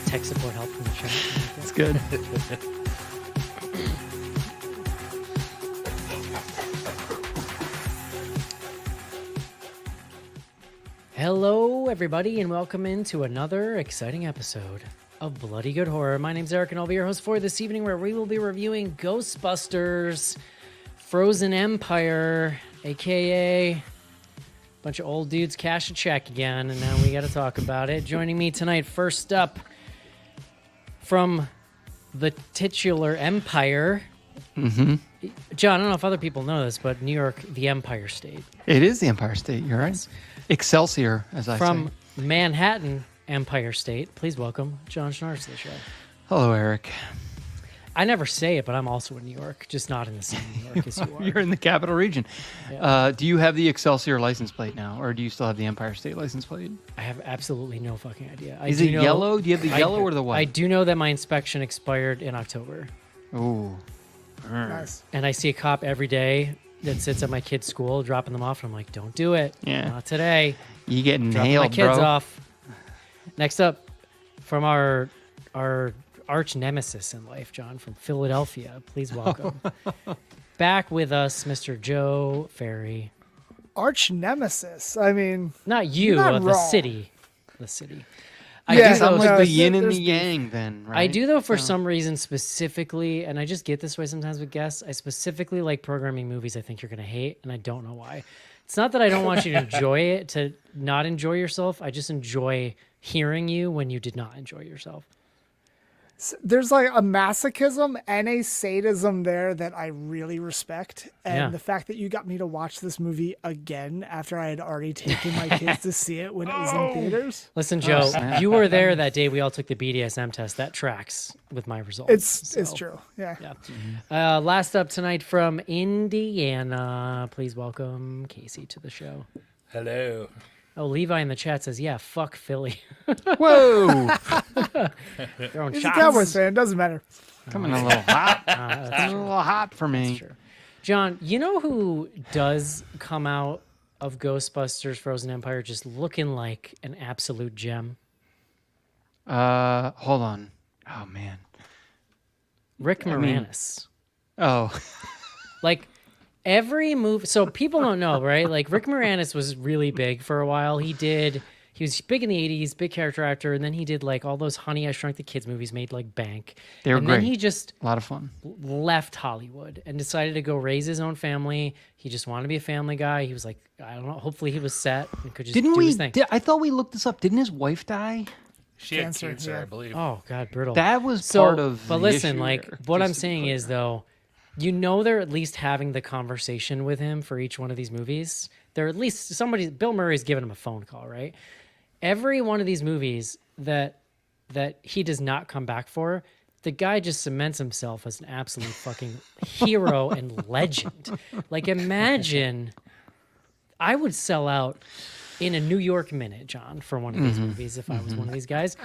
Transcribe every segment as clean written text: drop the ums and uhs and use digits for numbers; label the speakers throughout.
Speaker 1: Tech support help from the chat.
Speaker 2: That's good.
Speaker 1: Hello, everybody, and welcome into another exciting episode of Bloody Good Horror. My name's Eric, and I'll be your host for this evening, where we will be reviewing Ghostbusters, Frozen Empire, a.k.a. a bunch of old dudes cash a check again, and now we got to talk about it. Joining me tonight, first up, from the titular Empire.
Speaker 2: Mm-hmm.
Speaker 1: John, I don't know if other people know this, but New York, the Empire State.
Speaker 2: It is the Empire State. You're right. Excelsior, as I say.
Speaker 1: From Manhattan, Empire State, please welcome John Schnarrs to the show.
Speaker 2: Hello, Eric.
Speaker 1: I never say it, but I'm also in New York, just not in the same New York as you are.
Speaker 2: You're in the capital region.
Speaker 1: Yeah.
Speaker 2: Do you have the Excelsior license plate now, or do you still have the Empire State license plate?
Speaker 1: I have absolutely no fucking idea.
Speaker 2: Is it yellow? Do you have the yellow or the white?
Speaker 1: I do know that my inspection expired in October.
Speaker 2: Ooh.
Speaker 3: Nice.
Speaker 1: And I see a cop every day that sits at my kid's school dropping them off, and I'm like, don't do it.
Speaker 2: Yeah.
Speaker 1: Not today.
Speaker 2: You get
Speaker 1: Dropping
Speaker 2: nailed,
Speaker 1: my kids
Speaker 2: bro.
Speaker 1: off. Next up, from our arch nemesis in life, John, from Philadelphia. Please welcome. Back with us, Mr. Joe Ferry.
Speaker 3: Arch nemesis. I mean,
Speaker 1: Not you,
Speaker 3: You're not
Speaker 1: the
Speaker 3: wrong.
Speaker 1: city. The city.
Speaker 2: I
Speaker 3: Yeah,
Speaker 2: guess I'm
Speaker 3: no,
Speaker 2: like the
Speaker 3: there's-
Speaker 2: yin and the
Speaker 3: there's beef.
Speaker 2: yang then, right?
Speaker 1: I do, though, for some reason specifically, and I just get this way sometimes with guests, I specifically like programming movies I think you're going to hate, and I don't know why. It's not that I don't want you to enjoy it, to not enjoy yourself. I just enjoy hearing you when you did not enjoy yourself.
Speaker 3: there's like a masochism and a sadism there that I really respect. And
Speaker 1: Yeah.
Speaker 3: the fact that you got me to watch this movie again after I had already taken my kids to see it when it was in theaters.
Speaker 1: Listen, Joe,
Speaker 2: snap.
Speaker 1: you were there that day we all took the BDSM test. That tracks with my results.
Speaker 3: It's
Speaker 1: So,
Speaker 3: true. Yeah.
Speaker 1: Yeah. Last up tonight from Indiana, please welcome Casey to the show.
Speaker 4: Hello.
Speaker 1: Oh, Levi in the chat says, yeah, fuck Philly.
Speaker 2: Whoa!
Speaker 1: Throwing
Speaker 3: He's
Speaker 1: shots.
Speaker 3: a Cowboys fan. Doesn't matter.
Speaker 2: Coming a little hot.
Speaker 1: That's
Speaker 2: Coming a little hot for me.
Speaker 1: Sure. John, you know who does come out of Ghostbusters Frozen Empire just looking like an absolute gem?
Speaker 2: Hold on. Oh, man.
Speaker 1: Rick Moranis.
Speaker 2: Oh.
Speaker 1: Like every move, so people don't know, right? Like Rick Moranis was really big for a while. He was big in the 80s, big character actor, and then he did like all those Honey, I Shrunk the Kids movies, made like bank.
Speaker 2: They were
Speaker 1: and
Speaker 2: great.
Speaker 1: then he just
Speaker 2: A lot of fun.
Speaker 1: left Hollywood and decided to go raise his own family. He just wanted to be a family guy. He was like, I don't know, hopefully he was set and could just
Speaker 2: Didn't
Speaker 1: do
Speaker 2: we?
Speaker 1: his thing.
Speaker 2: I thought we looked this up. Didn't his wife die?
Speaker 4: She had
Speaker 3: Cancer,
Speaker 4: cancer,
Speaker 3: yeah.
Speaker 4: I believe.
Speaker 1: Oh God, brutal.
Speaker 2: That was
Speaker 1: So,
Speaker 2: part of
Speaker 1: but
Speaker 2: the
Speaker 1: listen,
Speaker 2: issue
Speaker 1: like
Speaker 2: here,
Speaker 1: what
Speaker 2: just
Speaker 1: I'm
Speaker 2: to be
Speaker 1: saying
Speaker 2: clear.
Speaker 1: is though, you know, they're at least having the conversation with him for each one of these movies. They're at least Bill Murray's giving him a phone call, right? Every one of these movies that he does not come back for, the guy just cements himself as an absolute fucking hero and legend. Like imagine, I would sell out in a New York minute, John, for one of these movies if I was one of these guys.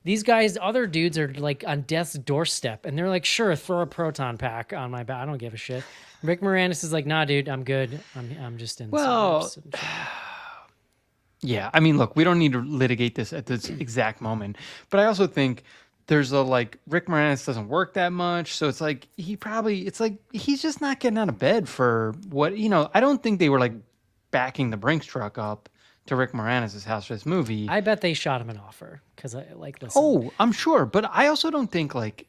Speaker 1: These guys, other dudes are like on death's doorstep, and they're like, sure, throw a proton pack on my back. I don't give a shit. Rick Moranis is like, nah, dude, I'm good. I'm just in.
Speaker 2: Well, Yeah, I mean, look, we don't need to litigate this at this exact moment, but I also think there's a like Rick Moranis doesn't work that much, so it's like it's like he's just not getting out of bed for what I don't think they were like backing the Brinks truck up to Rick Moranis' house for this movie.
Speaker 1: I bet they shot him an offer because I like listen.
Speaker 2: Oh, I'm sure, but I also don't think like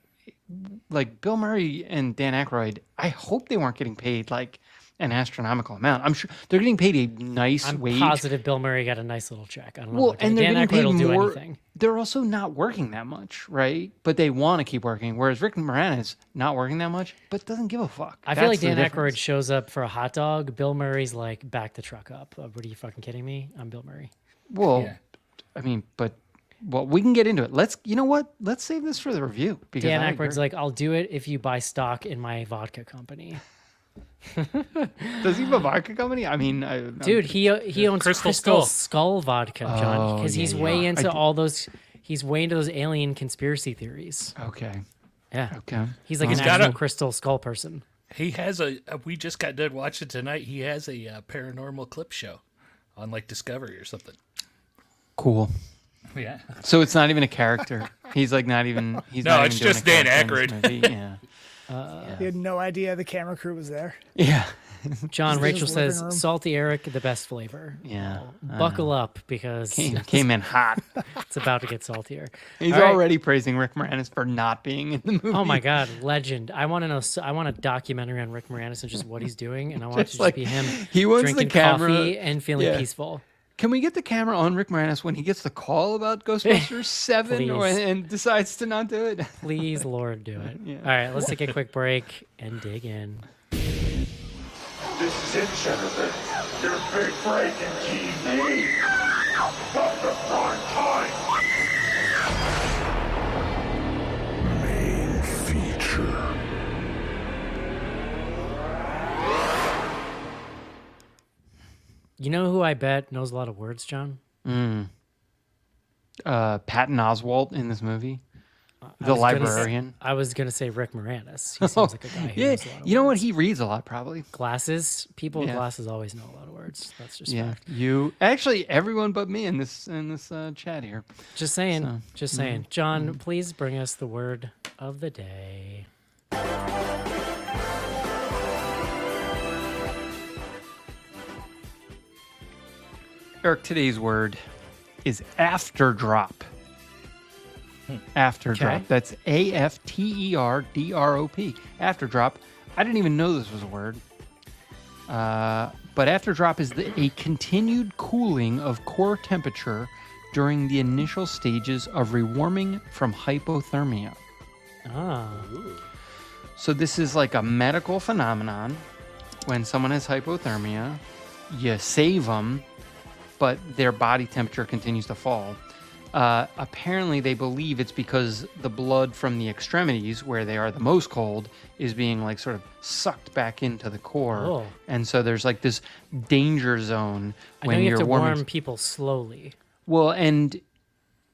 Speaker 2: Bill Murray and Dan Aykroyd. I hope they weren't getting paid like an astronomical amount. I'm sure they're getting paid a nice
Speaker 1: I'm
Speaker 2: wage.
Speaker 1: positive Bill Murray got a nice little check. I don't know.
Speaker 2: Well,
Speaker 1: about
Speaker 2: and they're
Speaker 1: Dan
Speaker 2: getting
Speaker 1: Aykroyd
Speaker 2: paid
Speaker 1: will do
Speaker 2: more.
Speaker 1: anything.
Speaker 2: They're also not working that much, right? But they want to keep working. Whereas Rick Moranis not working that much, but doesn't give a fuck.
Speaker 1: I feel like
Speaker 2: That's the
Speaker 1: Dan
Speaker 2: difference.
Speaker 1: Aykroyd shows up for a hot dog. Bill Murray's like, back the truck up. What are you fucking kidding me? I'm Bill Murray.
Speaker 2: Well,
Speaker 4: Yeah.
Speaker 2: I mean, but we can get into it. You know what? Let's save this for the review. Because
Speaker 1: Dan
Speaker 2: I
Speaker 1: Aykroyd's
Speaker 2: agree.
Speaker 1: like, I'll do it if you buy stock in my vodka company.
Speaker 2: Does he have a vodka company? I mean,
Speaker 1: Dude, he owns
Speaker 4: Crystal
Speaker 1: Crystal
Speaker 4: Skull.
Speaker 1: Skull vodka, John,
Speaker 2: Oh,
Speaker 1: because he's
Speaker 2: yeah,
Speaker 1: way
Speaker 2: yeah.
Speaker 1: into
Speaker 2: I d-
Speaker 1: all those. He's way into those alien conspiracy theories.
Speaker 2: Okay.
Speaker 1: Yeah,
Speaker 2: Okay.
Speaker 1: he's like
Speaker 4: He's
Speaker 1: an
Speaker 4: got
Speaker 1: actual
Speaker 4: a-
Speaker 1: Crystal Skull person.
Speaker 4: He has we just got done watching tonight. He has a paranormal clip show on like Discovery or something.
Speaker 2: Cool.
Speaker 4: Yeah.
Speaker 2: So it's not even a character. He's like not even. He's
Speaker 4: No,
Speaker 2: not
Speaker 4: it's
Speaker 2: even doing
Speaker 4: just
Speaker 2: a
Speaker 4: Dan
Speaker 2: character in
Speaker 4: Aykroyd.
Speaker 2: this movie. Yeah.
Speaker 3: He had no idea the camera crew was there.
Speaker 2: Yeah.
Speaker 1: John,
Speaker 3: Just
Speaker 1: Rachel
Speaker 3: his living
Speaker 1: says
Speaker 3: room.
Speaker 1: salty Eric, the best flavor.
Speaker 2: Yeah, I
Speaker 1: Buckle up because
Speaker 2: Came in hot.
Speaker 1: it's about to get saltier.
Speaker 2: He's
Speaker 1: All right.
Speaker 2: already praising Rick Moranis for not being in the movie.
Speaker 1: Oh my God, legend! I want to know. I want a documentary on Rick Moranis and just what he's doing, and I want it to just
Speaker 2: like,
Speaker 1: be him
Speaker 2: he wants the
Speaker 1: drinking
Speaker 2: camera-
Speaker 1: coffee and feeling
Speaker 2: yeah.
Speaker 1: peaceful.
Speaker 2: Can we get the camera on Rick Moranis when he gets the call about Ghostbusters 7
Speaker 1: Please.
Speaker 2: and decides to not do it?
Speaker 1: Please, Lord, do it.
Speaker 2: Yeah.
Speaker 1: All right, let's take a quick break and dig in.
Speaker 5: This is it, Jennifer. Your big break in TV. From the prime time. Main feature.
Speaker 1: You know who I bet knows a lot of words, John?
Speaker 2: Patton Oswalt in this movie, the
Speaker 1: was gonna
Speaker 2: librarian.
Speaker 1: I was gonna say Rick Moranis. He seems like a guy who
Speaker 2: Yeah,
Speaker 1: knows a lot of
Speaker 2: you know what?
Speaker 1: words.
Speaker 2: He reads a lot, probably.
Speaker 1: Glasses. People with
Speaker 2: Yeah.
Speaker 1: glasses always know a lot of words. That's just
Speaker 2: Yeah,
Speaker 1: fact.
Speaker 2: you actually everyone but me in this chat here.
Speaker 1: Just saying.
Speaker 2: So,
Speaker 1: just saying. John, please bring us the word of the day.
Speaker 2: Eric, today's word is after drop. After drop.
Speaker 1: Okay.
Speaker 2: That's AFTERDROP. After drop. I didn't even know this was a word. But after drop is a continued cooling of core temperature during the initial stages of rewarming from hypothermia.
Speaker 1: Ah.
Speaker 2: So this is like a medical phenomenon. When someone has hypothermia, you save them, but their body temperature continues to fall. Apparently, they believe it's because the blood from the extremities, where they are the most cold, is being like sort of sucked back into the core,
Speaker 1: Oh.
Speaker 2: and so there's like this danger zone
Speaker 1: I
Speaker 2: when
Speaker 1: know you
Speaker 2: you're
Speaker 1: have to
Speaker 2: warming.
Speaker 1: warm people slowly.
Speaker 2: Well, and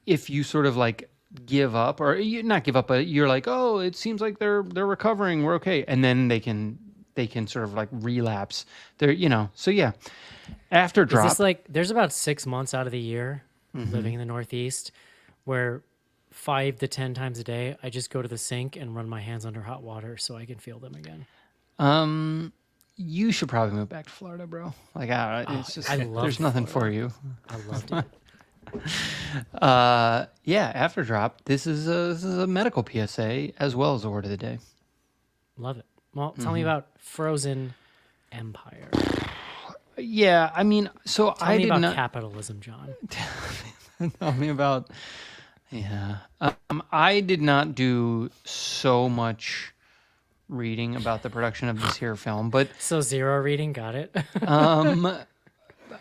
Speaker 2: if you sort of like give up, or you not give up, but you're like, oh, it seems like they're recovering, we're okay, and then they can sort of like relapse. So yeah, after
Speaker 1: Is
Speaker 2: drop.
Speaker 1: this like there's about 6 months out of the year living in the Northeast where 5 to 10 times a day I just go to the sink and run my hands under hot water so I can feel them again.
Speaker 2: You should probably move back to Florida, bro. Like, it's just
Speaker 1: I love
Speaker 2: there's nothing for you.
Speaker 1: I loved it.
Speaker 2: Yeah, after drop. This is a medical PSA as well as the word of the day.
Speaker 1: Love it. Well, tell me about Frozen Empire.
Speaker 2: Yeah, I mean, so
Speaker 1: Tell
Speaker 2: I
Speaker 1: me
Speaker 2: did
Speaker 1: about
Speaker 2: not
Speaker 1: capitalism, John.
Speaker 2: tell me about. Yeah, I did not do so much reading about the production of this here film, but
Speaker 1: So zero reading, got it.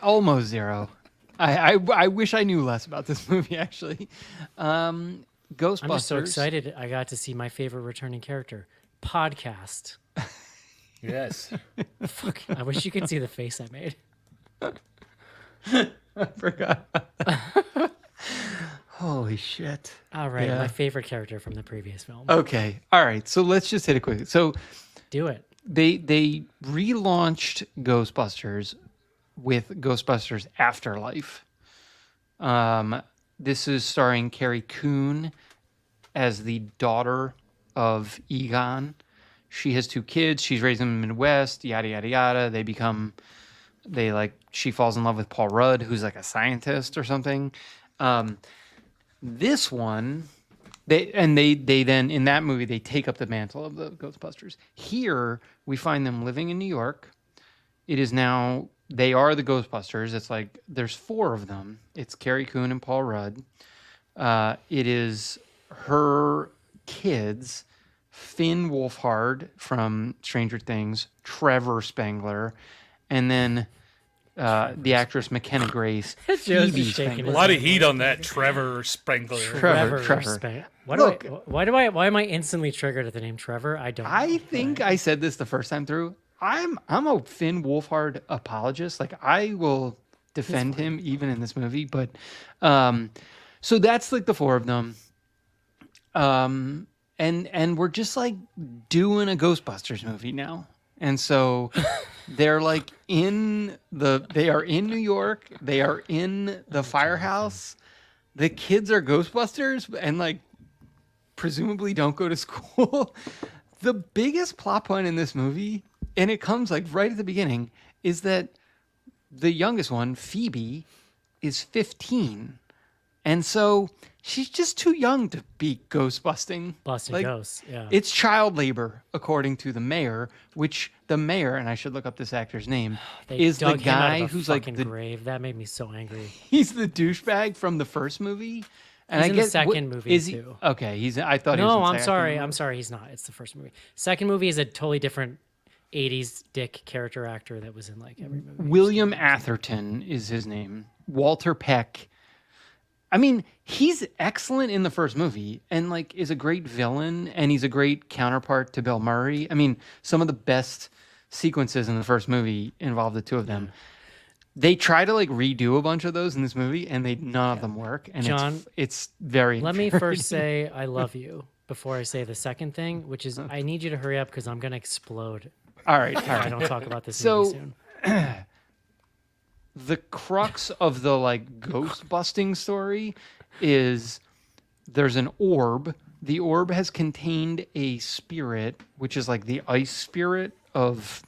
Speaker 2: almost zero. I wish I knew less about this movie actually. Ghostbusters.
Speaker 1: I'm just so excited. I got to see my favorite returning character. Podcast.
Speaker 4: Yes.
Speaker 1: Fuck. I wish you could see the face I made.
Speaker 2: I forgot. Holy shit.
Speaker 1: All right,
Speaker 2: Yeah.
Speaker 1: my favorite character from the previous film.
Speaker 2: Okay. All right. So let's just hit it quick. So
Speaker 1: Do it.
Speaker 2: they relaunched Ghostbusters with Ghostbusters Afterlife. This is starring Carrie Coon as the daughter of Egon. She has 2 kids. She's raised in the Midwest. Yada yada yada. She falls in love with Paul Rudd, who's like a scientist or something. This one, they then in that movie they take up the mantle of the Ghostbusters. Here we find them living in New York. It is now they are the Ghostbusters. It's like there's 4 of them. It's Carrie Coon and Paul Rudd. It is her kids, Finn Wolfhard from Stranger Things, Trevor Spangler, and then the actress McKenna Grace,
Speaker 1: Joe's
Speaker 2: Phoebe
Speaker 1: just shaking
Speaker 4: A
Speaker 2: Spangler.
Speaker 1: his
Speaker 4: lot of heat on that Trevor Spangler.
Speaker 2: Trevor.
Speaker 1: Why am I instantly triggered at the name Trevor? I don't.
Speaker 2: I
Speaker 1: know.
Speaker 2: think I said this the first time through. I'm a Finn Wolfhard apologist. Like I will defend him even in this movie. But so that's like the 4 of them. And we're just like doing a Ghostbusters movie now. And so they're like they are in New York. They are in the firehouse. the kids are Ghostbusters and like presumably don't go to school. The biggest plot point in this movie, and it comes like right at the beginning, is that the youngest one, Phoebe, is 15. And so she's just too young to be ghost busting.
Speaker 1: Busting ghosts, yeah.
Speaker 2: It's child labor, according to the mayor, which the mayor, and I should look up this actor's name,
Speaker 1: They
Speaker 2: is the
Speaker 1: dug him out
Speaker 2: guy
Speaker 1: of a
Speaker 2: who's like
Speaker 1: fucking
Speaker 2: the
Speaker 1: grave. That made me so angry.
Speaker 2: he's the douchebag from the first movie. And
Speaker 1: He's
Speaker 2: I
Speaker 1: in the
Speaker 2: guess
Speaker 1: second movie,
Speaker 2: is he,
Speaker 1: too.
Speaker 2: Okay, I thought he was
Speaker 1: No,
Speaker 2: in the
Speaker 1: I'm
Speaker 2: second
Speaker 1: sorry.
Speaker 2: movie.
Speaker 1: I'm sorry. He's not. It's the first movie. Second movie is a totally different 80s dick character actor that was in like every movie.
Speaker 2: William Atherton is his name. Walter Peck. I mean, he's excellent in the first movie and like is a great villain, and he's a great counterpart to Bill Murray. I mean, some of the best sequences in the first movie involve the two of them. They try to like redo a bunch of those in this movie, and none of them work. And
Speaker 1: John,
Speaker 2: it's very.
Speaker 1: Let me
Speaker 2: infuriating.
Speaker 1: first say I love you before I say the second thing, which is I need you to hurry up because I'm gonna explode
Speaker 2: All right, all
Speaker 1: if I
Speaker 2: right.
Speaker 1: don't talk about this
Speaker 2: So-
Speaker 1: movie soon.
Speaker 2: The crux of the like ghost busting story is there's an orb. The orb has contained a spirit, which is like the ice spirit of,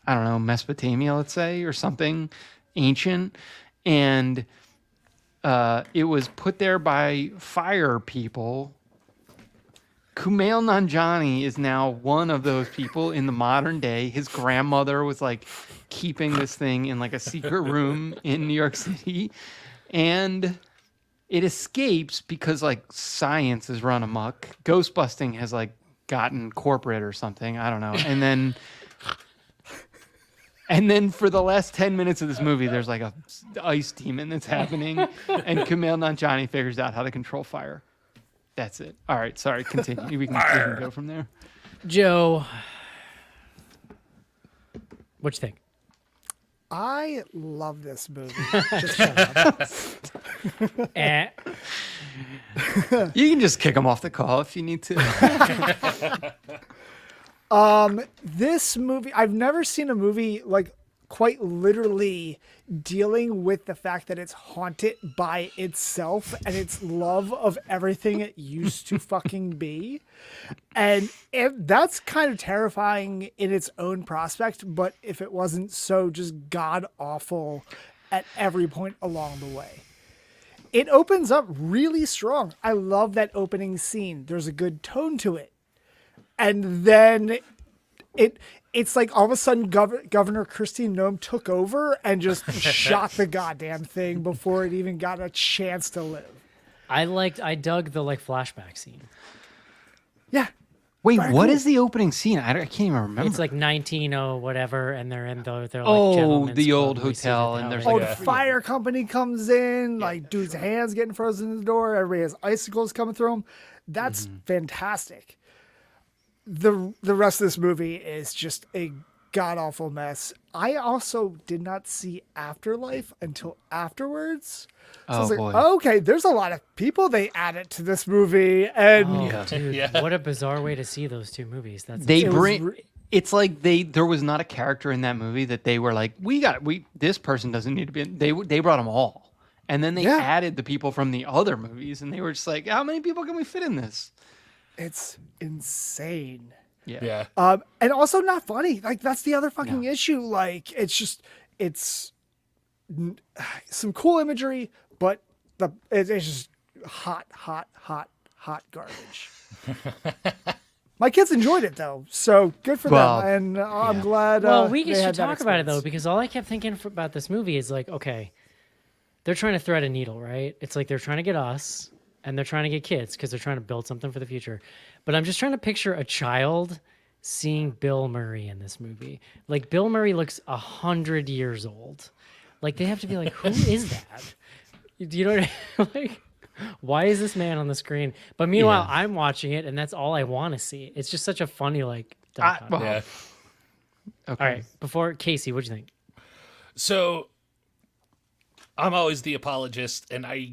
Speaker 2: I don't know, Mesopotamia, let's say, or something ancient. And it was put there by fire people. Kumail Nanjiani is now one of those people in the modern day. His grandmother was like keeping this thing in like a secret room in New York City. And it escapes because like science is run amok. Ghost busting has like gotten corporate or something. I don't know. And then for the last 10 minutes of this movie, there's like a ice demon that's happening. And Kumail Nanjiani figures out how to control fire. That's it. All right. Sorry. Continue. We can go from there.
Speaker 1: Joe, what you think?
Speaker 3: I love this movie. Just shut up.
Speaker 1: Eh.
Speaker 2: You can just kick him off the call if you need to.
Speaker 3: This movie, I've never seen a movie like quite literally dealing with the fact that it's haunted by itself and its love of everything it used to fucking be. And that's kind of terrifying in its own prospect, but if it wasn't so just god awful at every point along the way. It opens up really strong. I love that opening scene. There's a good tone to it. And then it's like all of a sudden Governor Kristi Noem took over and just shot the goddamn thing before it even got a chance to live.
Speaker 1: I dug the like flashback scene.
Speaker 3: Yeah.
Speaker 2: Wait,
Speaker 3: Very
Speaker 2: what
Speaker 3: cool.
Speaker 2: is the opening scene? I can't even remember.
Speaker 1: It's like 19 whatever, and they're in they're like
Speaker 2: Oh,
Speaker 1: gentlemen's
Speaker 2: the
Speaker 1: club,
Speaker 2: old
Speaker 1: and we see
Speaker 2: hotel,
Speaker 1: the
Speaker 2: and there's
Speaker 1: tower.
Speaker 3: Oh,
Speaker 2: like
Speaker 3: the fire company comes in, like dude's hands getting frozen in the door. Everybody has icicles coming through them. That's fantastic. The rest of this movie is just a god awful mess. I also did not see Afterlife until afterwards. So I was
Speaker 2: Oh,
Speaker 3: like,
Speaker 2: boy.
Speaker 3: okay, there's a lot of people they added to this movie, and
Speaker 1: Oh, dude, what a bizarre way to see those two movies. That's
Speaker 2: They
Speaker 3: It was
Speaker 2: bring. It's like there was not a character in that movie that they were like, this person doesn't need to be in. They brought them all. And then they
Speaker 3: Yeah.
Speaker 2: added the people from the other movies, and they were just like, how many people can we fit in this?
Speaker 3: it's insane.
Speaker 4: Yeah.
Speaker 3: And also not funny. Like that's the other fucking issue. Like it's some cool imagery, but it's just hot garbage. My kids enjoyed it though, so good for
Speaker 2: Well,
Speaker 3: them. And I'm glad.
Speaker 1: well, we
Speaker 3: they
Speaker 1: should
Speaker 3: had that
Speaker 1: talk about it though,
Speaker 3: experience.
Speaker 1: because all I kept thinking about this movie is like, okay, they're trying to thread a needle, right? It's like they're trying to get us, and they're trying to get kids because they're trying to build something for the future. But I'm just trying to picture a child seeing Bill Murray in this movie. Like Bill Murray looks 100 years old. Like they have to be like, who is that? Do you know what I mean? Like, why is this man on the screen? But meanwhile, I'm watching it, and that's all I want to see. It's just such a funny like. dichotomy.
Speaker 2: well,
Speaker 4: Yeah.
Speaker 2: Okay.
Speaker 1: All right, before Casey, what'd you think?
Speaker 4: So I'm always the apologist, and I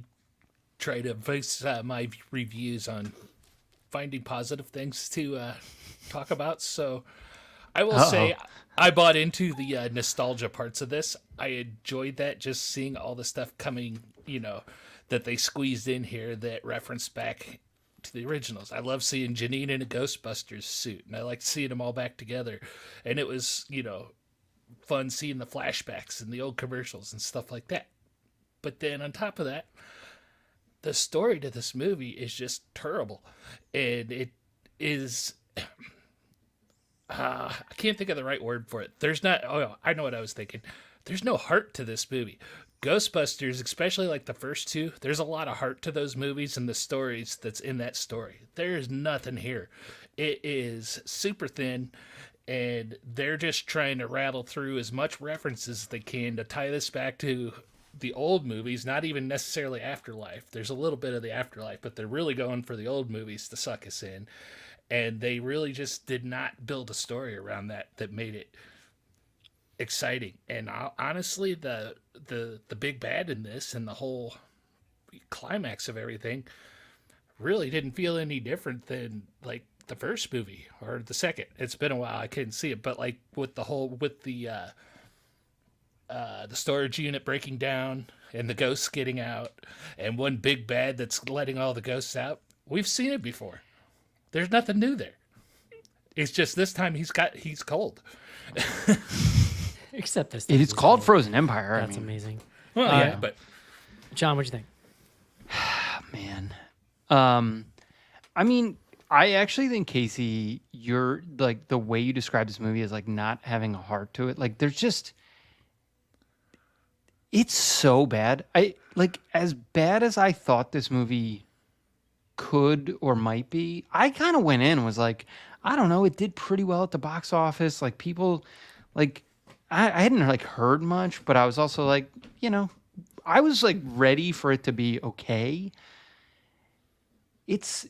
Speaker 4: try to base my reviews on finding positive things to talk about. So I will say I bought into the nostalgia parts of this. I enjoyed that, just seeing all the stuff coming, that they squeezed in here that reference back to the originals. I love seeing Janine in a Ghostbusters suit, and I like seeing them all back together. And it was, fun seeing the flashbacks and the old commercials and stuff like that. But then on top of that, the story to this movie is just terrible. And it is... I can't think of the right word for it. There's not... Oh, I know what I was thinking. There's no heart to this movie. Ghostbusters, especially like the first two, there's a lot of heart to those movies and the stories that's in that story. There's nothing here. It is super thin, and they're just trying to rattle through as much references as they can to tie this back to the old movies, not even necessarily Afterlife. There's a little bit of the Afterlife, but they're really going for the old movies to suck us in. And they really just did not build a story around that made it exciting. And honestly, the big bad in this and the whole climax of everything really didn't feel any different than like the first movie or the second. It's been a while, I couldn't see it, but like with the storage unit breaking down and the ghosts getting out and one big bad that's letting all the ghosts out, we've seen it before. There's nothing new there. It's just this time he's cold.
Speaker 1: Except this.
Speaker 2: It is called Frozen Empire.
Speaker 1: That's amazing.
Speaker 4: Well, yeah, but
Speaker 1: John, what'd you think?
Speaker 2: Man. I mean, I actually think, Casey, you're like the way you describe this movie is like not having a heart to it. Like there's just, it's so bad. I like as bad as I thought this movie could or might be. I kind of went in and was like, I don't know. It did pretty well at the box office. Like people, like I hadn't like heard much, but I was also like, I was like ready for it to be okay. It's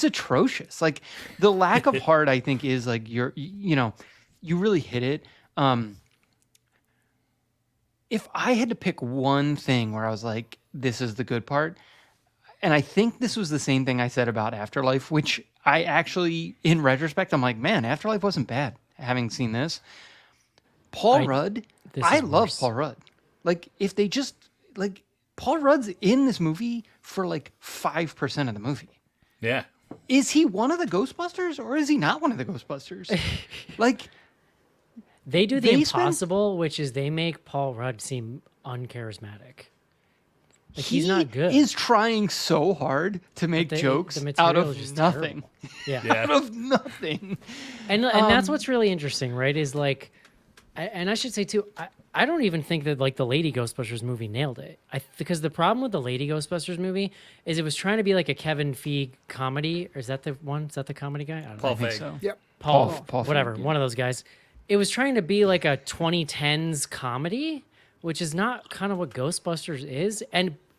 Speaker 2: atrocious. Like the lack of heart, I think, is like you really hit it. If I had to pick one thing where I was like, this is the good part, and I think this was the same thing I said about Afterlife, which I actually, in retrospect, I'm like, man, Afterlife wasn't bad. Having seen this, Paul Rudd, I love
Speaker 1: worse.
Speaker 2: Paul Rudd. Like if they just like Paul Rudd's in this movie for like 5% of the movie.
Speaker 4: yeah.
Speaker 2: Is he one of the Ghostbusters or is he not one of the Ghostbusters? Like
Speaker 1: They do the
Speaker 2: They spend-
Speaker 1: impossible, which is they make Paul Rudd seem uncharismatic. Like he's
Speaker 2: he
Speaker 1: not good.
Speaker 2: is trying so hard to make
Speaker 1: the
Speaker 2: jokes out
Speaker 1: material is
Speaker 2: of
Speaker 1: just
Speaker 2: nothing.
Speaker 1: Yeah.
Speaker 4: Yeah.
Speaker 2: Out of nothing.
Speaker 1: And that's what's really interesting, right? Is like, and I should say too, I don't even think that like the Lady Ghostbusters movie nailed it. Because the problem with the Lady Ghostbusters movie is it was trying to be like a Kevin Feige comedy. Or is that the one? Is that the comedy guy? I don't know.
Speaker 4: Paul
Speaker 2: I think
Speaker 4: Feig.
Speaker 2: so.
Speaker 3: Yep.
Speaker 2: Paul
Speaker 1: whatever,
Speaker 2: Feig, yeah.
Speaker 1: one of those guys. It was trying to be like a 2010s comedy, which is not kind of what Ghostbusters is.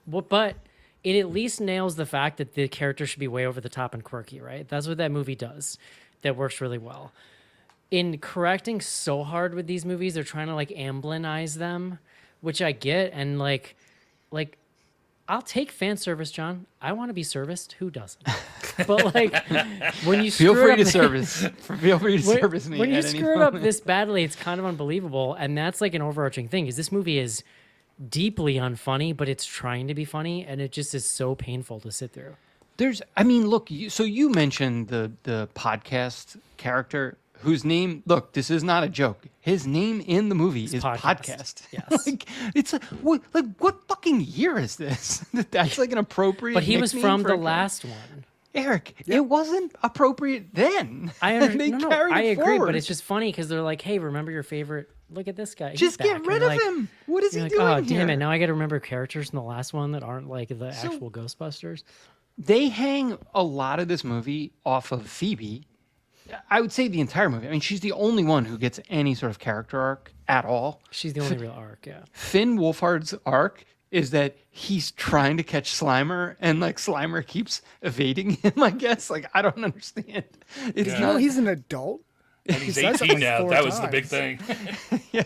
Speaker 1: But it at least nails the fact that the character should be way over the top and quirky, right? That's what that movie does. That works really well. In correcting so hard with these movies, they're trying to like Amblinize them, which I get. And like I'll take fan service, John. I want to be serviced. Who doesn't? But like when you
Speaker 2: Feel
Speaker 1: screw
Speaker 2: free
Speaker 1: it
Speaker 2: to
Speaker 1: up,
Speaker 2: service. Feel free to service me.
Speaker 1: when you
Speaker 2: at any
Speaker 1: screw it up
Speaker 2: moment.
Speaker 1: this badly, it's kind of unbelievable. And that's like an overarching thing. Is this movie is deeply unfunny, but it's trying to be funny, and it just is so painful to sit through.
Speaker 2: Look, so you mentioned the podcast character whose name, look, this is not a joke. His name in the movie is Podcast.
Speaker 1: Yes.
Speaker 2: Like, it's what fucking year is this? That's like an appropriate
Speaker 1: But he was
Speaker 2: nickname
Speaker 1: from
Speaker 2: for
Speaker 1: the
Speaker 2: a character.
Speaker 1: last one.
Speaker 2: Eric, it wasn't appropriate then.
Speaker 1: I
Speaker 2: And they
Speaker 1: no,
Speaker 2: carried
Speaker 1: I
Speaker 2: it
Speaker 1: agree,
Speaker 2: forward.
Speaker 1: but it's just funny because they're like, "Hey, remember your favorite? Look at this guy. He's
Speaker 2: Just get
Speaker 1: back."
Speaker 2: rid
Speaker 1: And
Speaker 2: of
Speaker 1: like,
Speaker 2: him. What is he
Speaker 1: You're like,
Speaker 2: doing
Speaker 1: oh,
Speaker 2: here?
Speaker 1: damn it! Now I got to remember characters from the last one that aren't like the
Speaker 2: So-
Speaker 1: actual Ghostbusters.
Speaker 2: They hang a lot of this movie off of Phoebe. I would say the entire movie. I mean, she's the only one who gets any sort of character arc at all.
Speaker 1: She's the only real arc. Yeah.
Speaker 2: Finn Wolfhard's arc is that he's trying to catch Slimer and like Slimer keeps evading him, I guess. Like, I don't understand. It's
Speaker 3: You know he's an adult.
Speaker 4: And he's
Speaker 3: He says it
Speaker 4: 18
Speaker 3: like
Speaker 4: now.
Speaker 3: 4
Speaker 4: That was the big
Speaker 3: times.
Speaker 4: thing.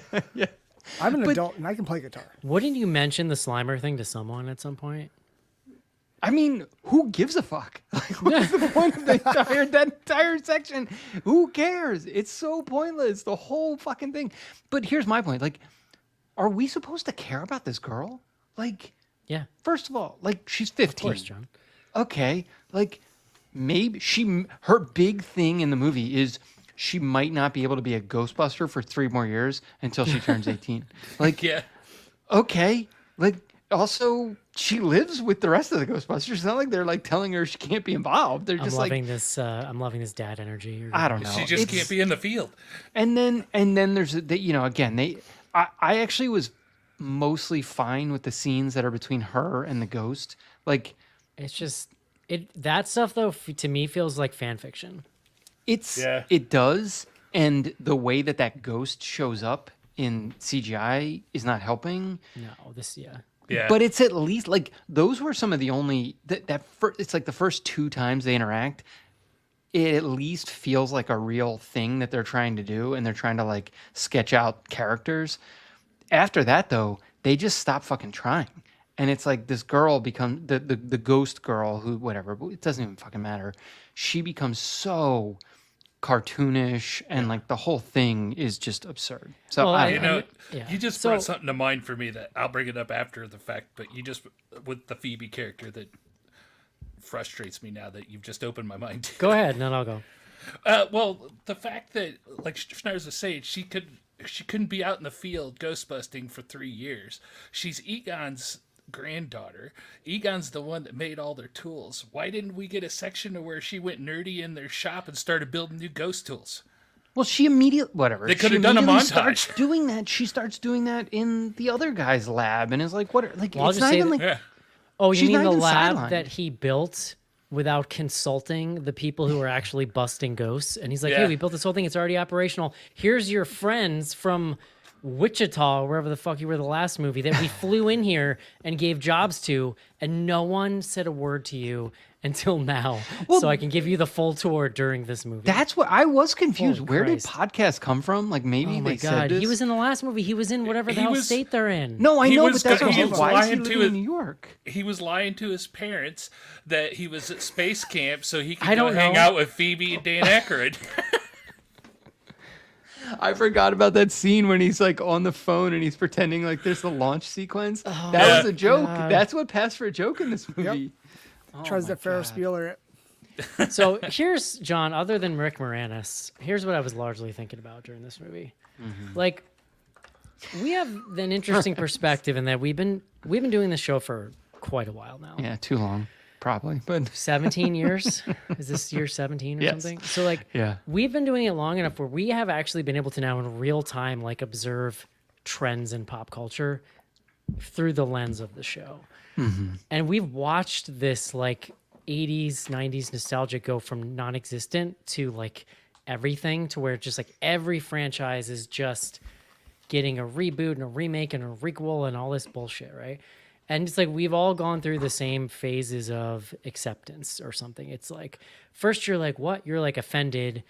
Speaker 3: I'm an adult and I can play guitar.
Speaker 1: Wouldn't you mention the Slimer thing to someone at some point?
Speaker 2: I mean, who gives a fuck? Like, what's the point of that entire section? Who cares? It's so pointless, the whole fucking thing. But here's my point. Like, are we supposed to care about this girl? like,
Speaker 1: Yeah,
Speaker 2: first of all, like she's 15.
Speaker 1: of course, John.
Speaker 2: Okay, like maybe her big thing in the movie is she might not be able to be a Ghostbuster for 3 more years until she turns 18. Like,
Speaker 4: Yeah.
Speaker 2: okay, like also she lives with the rest of the Ghostbusters. It's not like they're like telling her she can't be involved. They're
Speaker 1: I'm
Speaker 2: just
Speaker 1: loving
Speaker 2: like,
Speaker 1: this. I'm loving this dad energy.
Speaker 2: I don't know.
Speaker 4: She just
Speaker 2: It's-
Speaker 4: can't be in the field.
Speaker 2: And then there's again I actually was mostly fine with the scenes that are between her and the ghost. Like
Speaker 1: It's just that stuff though to me feels like fan fiction.
Speaker 4: Yeah.
Speaker 2: it does, and the way that ghost shows up in CGI is not helping.
Speaker 1: No, yeah.
Speaker 4: Yeah.
Speaker 2: But it's at least like those were some of the only it's like the first 2 times they interact. It at least feels like a real thing that they're trying to do, and they're trying to like sketch out characters. After that, though, they just stop fucking trying, and it's like this girl becomes the ghost girl who whatever. But it doesn't even fucking matter. She becomes so cartoonish, and like the whole thing is just absurd. So
Speaker 1: Well,
Speaker 2: I
Speaker 4: You
Speaker 2: don't know.
Speaker 4: know,
Speaker 1: yeah.
Speaker 4: you just
Speaker 1: So-
Speaker 4: brought something to mind for me that I'll bring it up after the fact, but you just, with the Phoebe character that frustrates me now that you've just opened my mind to.
Speaker 1: Go ahead, and then I'll go.
Speaker 4: Well, the fact that, like Schneider was saying, she couldn't be out in the field ghostbusting for 3 years. She's Egon's granddaughter. Egon's the one that made all their tools. Why didn't we get a section where she went nerdy in their shop and started building new ghost tools?
Speaker 2: Well, she immediately whatever.
Speaker 4: They could
Speaker 2: she
Speaker 4: have done a
Speaker 2: immediately
Speaker 4: montage.
Speaker 2: Starts doing that. She starts doing that in the other guy's lab, and is like, "What? Like,
Speaker 1: Well, I'll
Speaker 2: it's
Speaker 1: just
Speaker 2: not
Speaker 1: say
Speaker 2: even
Speaker 1: that-
Speaker 2: like."
Speaker 4: Yeah.
Speaker 1: Oh, you
Speaker 2: She's
Speaker 1: mean
Speaker 2: not
Speaker 1: the
Speaker 2: even
Speaker 1: lab
Speaker 2: sidelined.
Speaker 1: that he built without consulting the people who were actually busting ghosts? And he's like,
Speaker 4: Yeah.
Speaker 1: hey, we built this whole thing. It's already operational. Here's your friends from Wichita, or wherever the fuck you were the last movie, that we flew in here and gave jobs to, and no one said a word to you until now. So I can give you the full tour during this movie.
Speaker 2: That's what I was confused.
Speaker 1: Holy
Speaker 2: Where
Speaker 1: Christ.
Speaker 2: did podcasts come from? Like maybe
Speaker 1: Oh my
Speaker 2: they said
Speaker 1: god,
Speaker 2: this.
Speaker 1: he was in the last movie. He was in whatever the
Speaker 4: He
Speaker 1: hell
Speaker 4: was-
Speaker 1: state they're in.
Speaker 2: No, I
Speaker 4: He
Speaker 2: know,
Speaker 4: was
Speaker 2: but that's
Speaker 4: go-
Speaker 2: what
Speaker 4: he
Speaker 2: I'm
Speaker 4: was
Speaker 2: saying. Why is he
Speaker 4: lying to
Speaker 2: living
Speaker 4: it.
Speaker 2: in New York?
Speaker 4: He was lying to his parents that he was at space camp so he could
Speaker 1: I
Speaker 4: go
Speaker 1: don't
Speaker 4: hang
Speaker 1: know.
Speaker 4: out with Phoebe and Dan Aykroyd.
Speaker 2: I forgot about that scene when he's like on the phone and he's pretending like there's the launch sequence. that
Speaker 4: Yeah.
Speaker 2: was a joke.
Speaker 1: God.
Speaker 2: That's what passed for a joke in this movie.
Speaker 3: Tries
Speaker 2: my
Speaker 3: to Ferris
Speaker 2: God.
Speaker 3: Bueller it.
Speaker 1: So here's John. Other than Rick Moranis, here's what I was largely thinking about during this movie. Like, we have an interesting perspective in that we've been doing this show for quite a while now.
Speaker 2: Yeah, too long, probably. But
Speaker 1: 17 years. Is this year 17 or
Speaker 2: Yes.
Speaker 1: something? So like,
Speaker 2: Yeah.
Speaker 1: we've been doing it long enough where we have actually been able to now in real time like observe trends in pop culture through the lens of the show. And we've watched this like 80s, 90s nostalgia go from non-existent to like everything, to where just like every franchise is just getting a reboot and a remake and a requel and all this bullshit, right? And it's like we've all gone through the same phases of acceptance or something. It's like first you're like, what? You're like offended.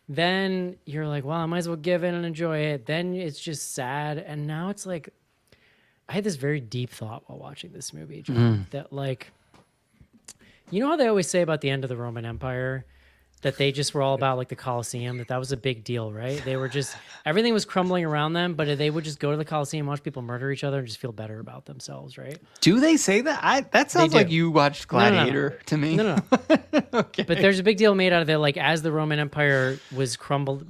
Speaker 1: Then you're like, well, I might as well give in and enjoy it. Then it's just sad. And now it's like, I had this very deep thought while watching this movie, John, that like, you know how they always say about the end of the Roman Empire that they just were all about like the Colosseum, that was a big deal, right? They were just, everything was crumbling around them, but they would just go to the Colosseum, watch people murder each other and just feel better about themselves, right?
Speaker 2: do they say that? That sounds
Speaker 1: do.
Speaker 2: like you watched
Speaker 1: No, no, no.
Speaker 2: Gladiator to me.
Speaker 1: No.
Speaker 2: Okay.
Speaker 1: But there's a big deal made out of it. Like as the Roman Empire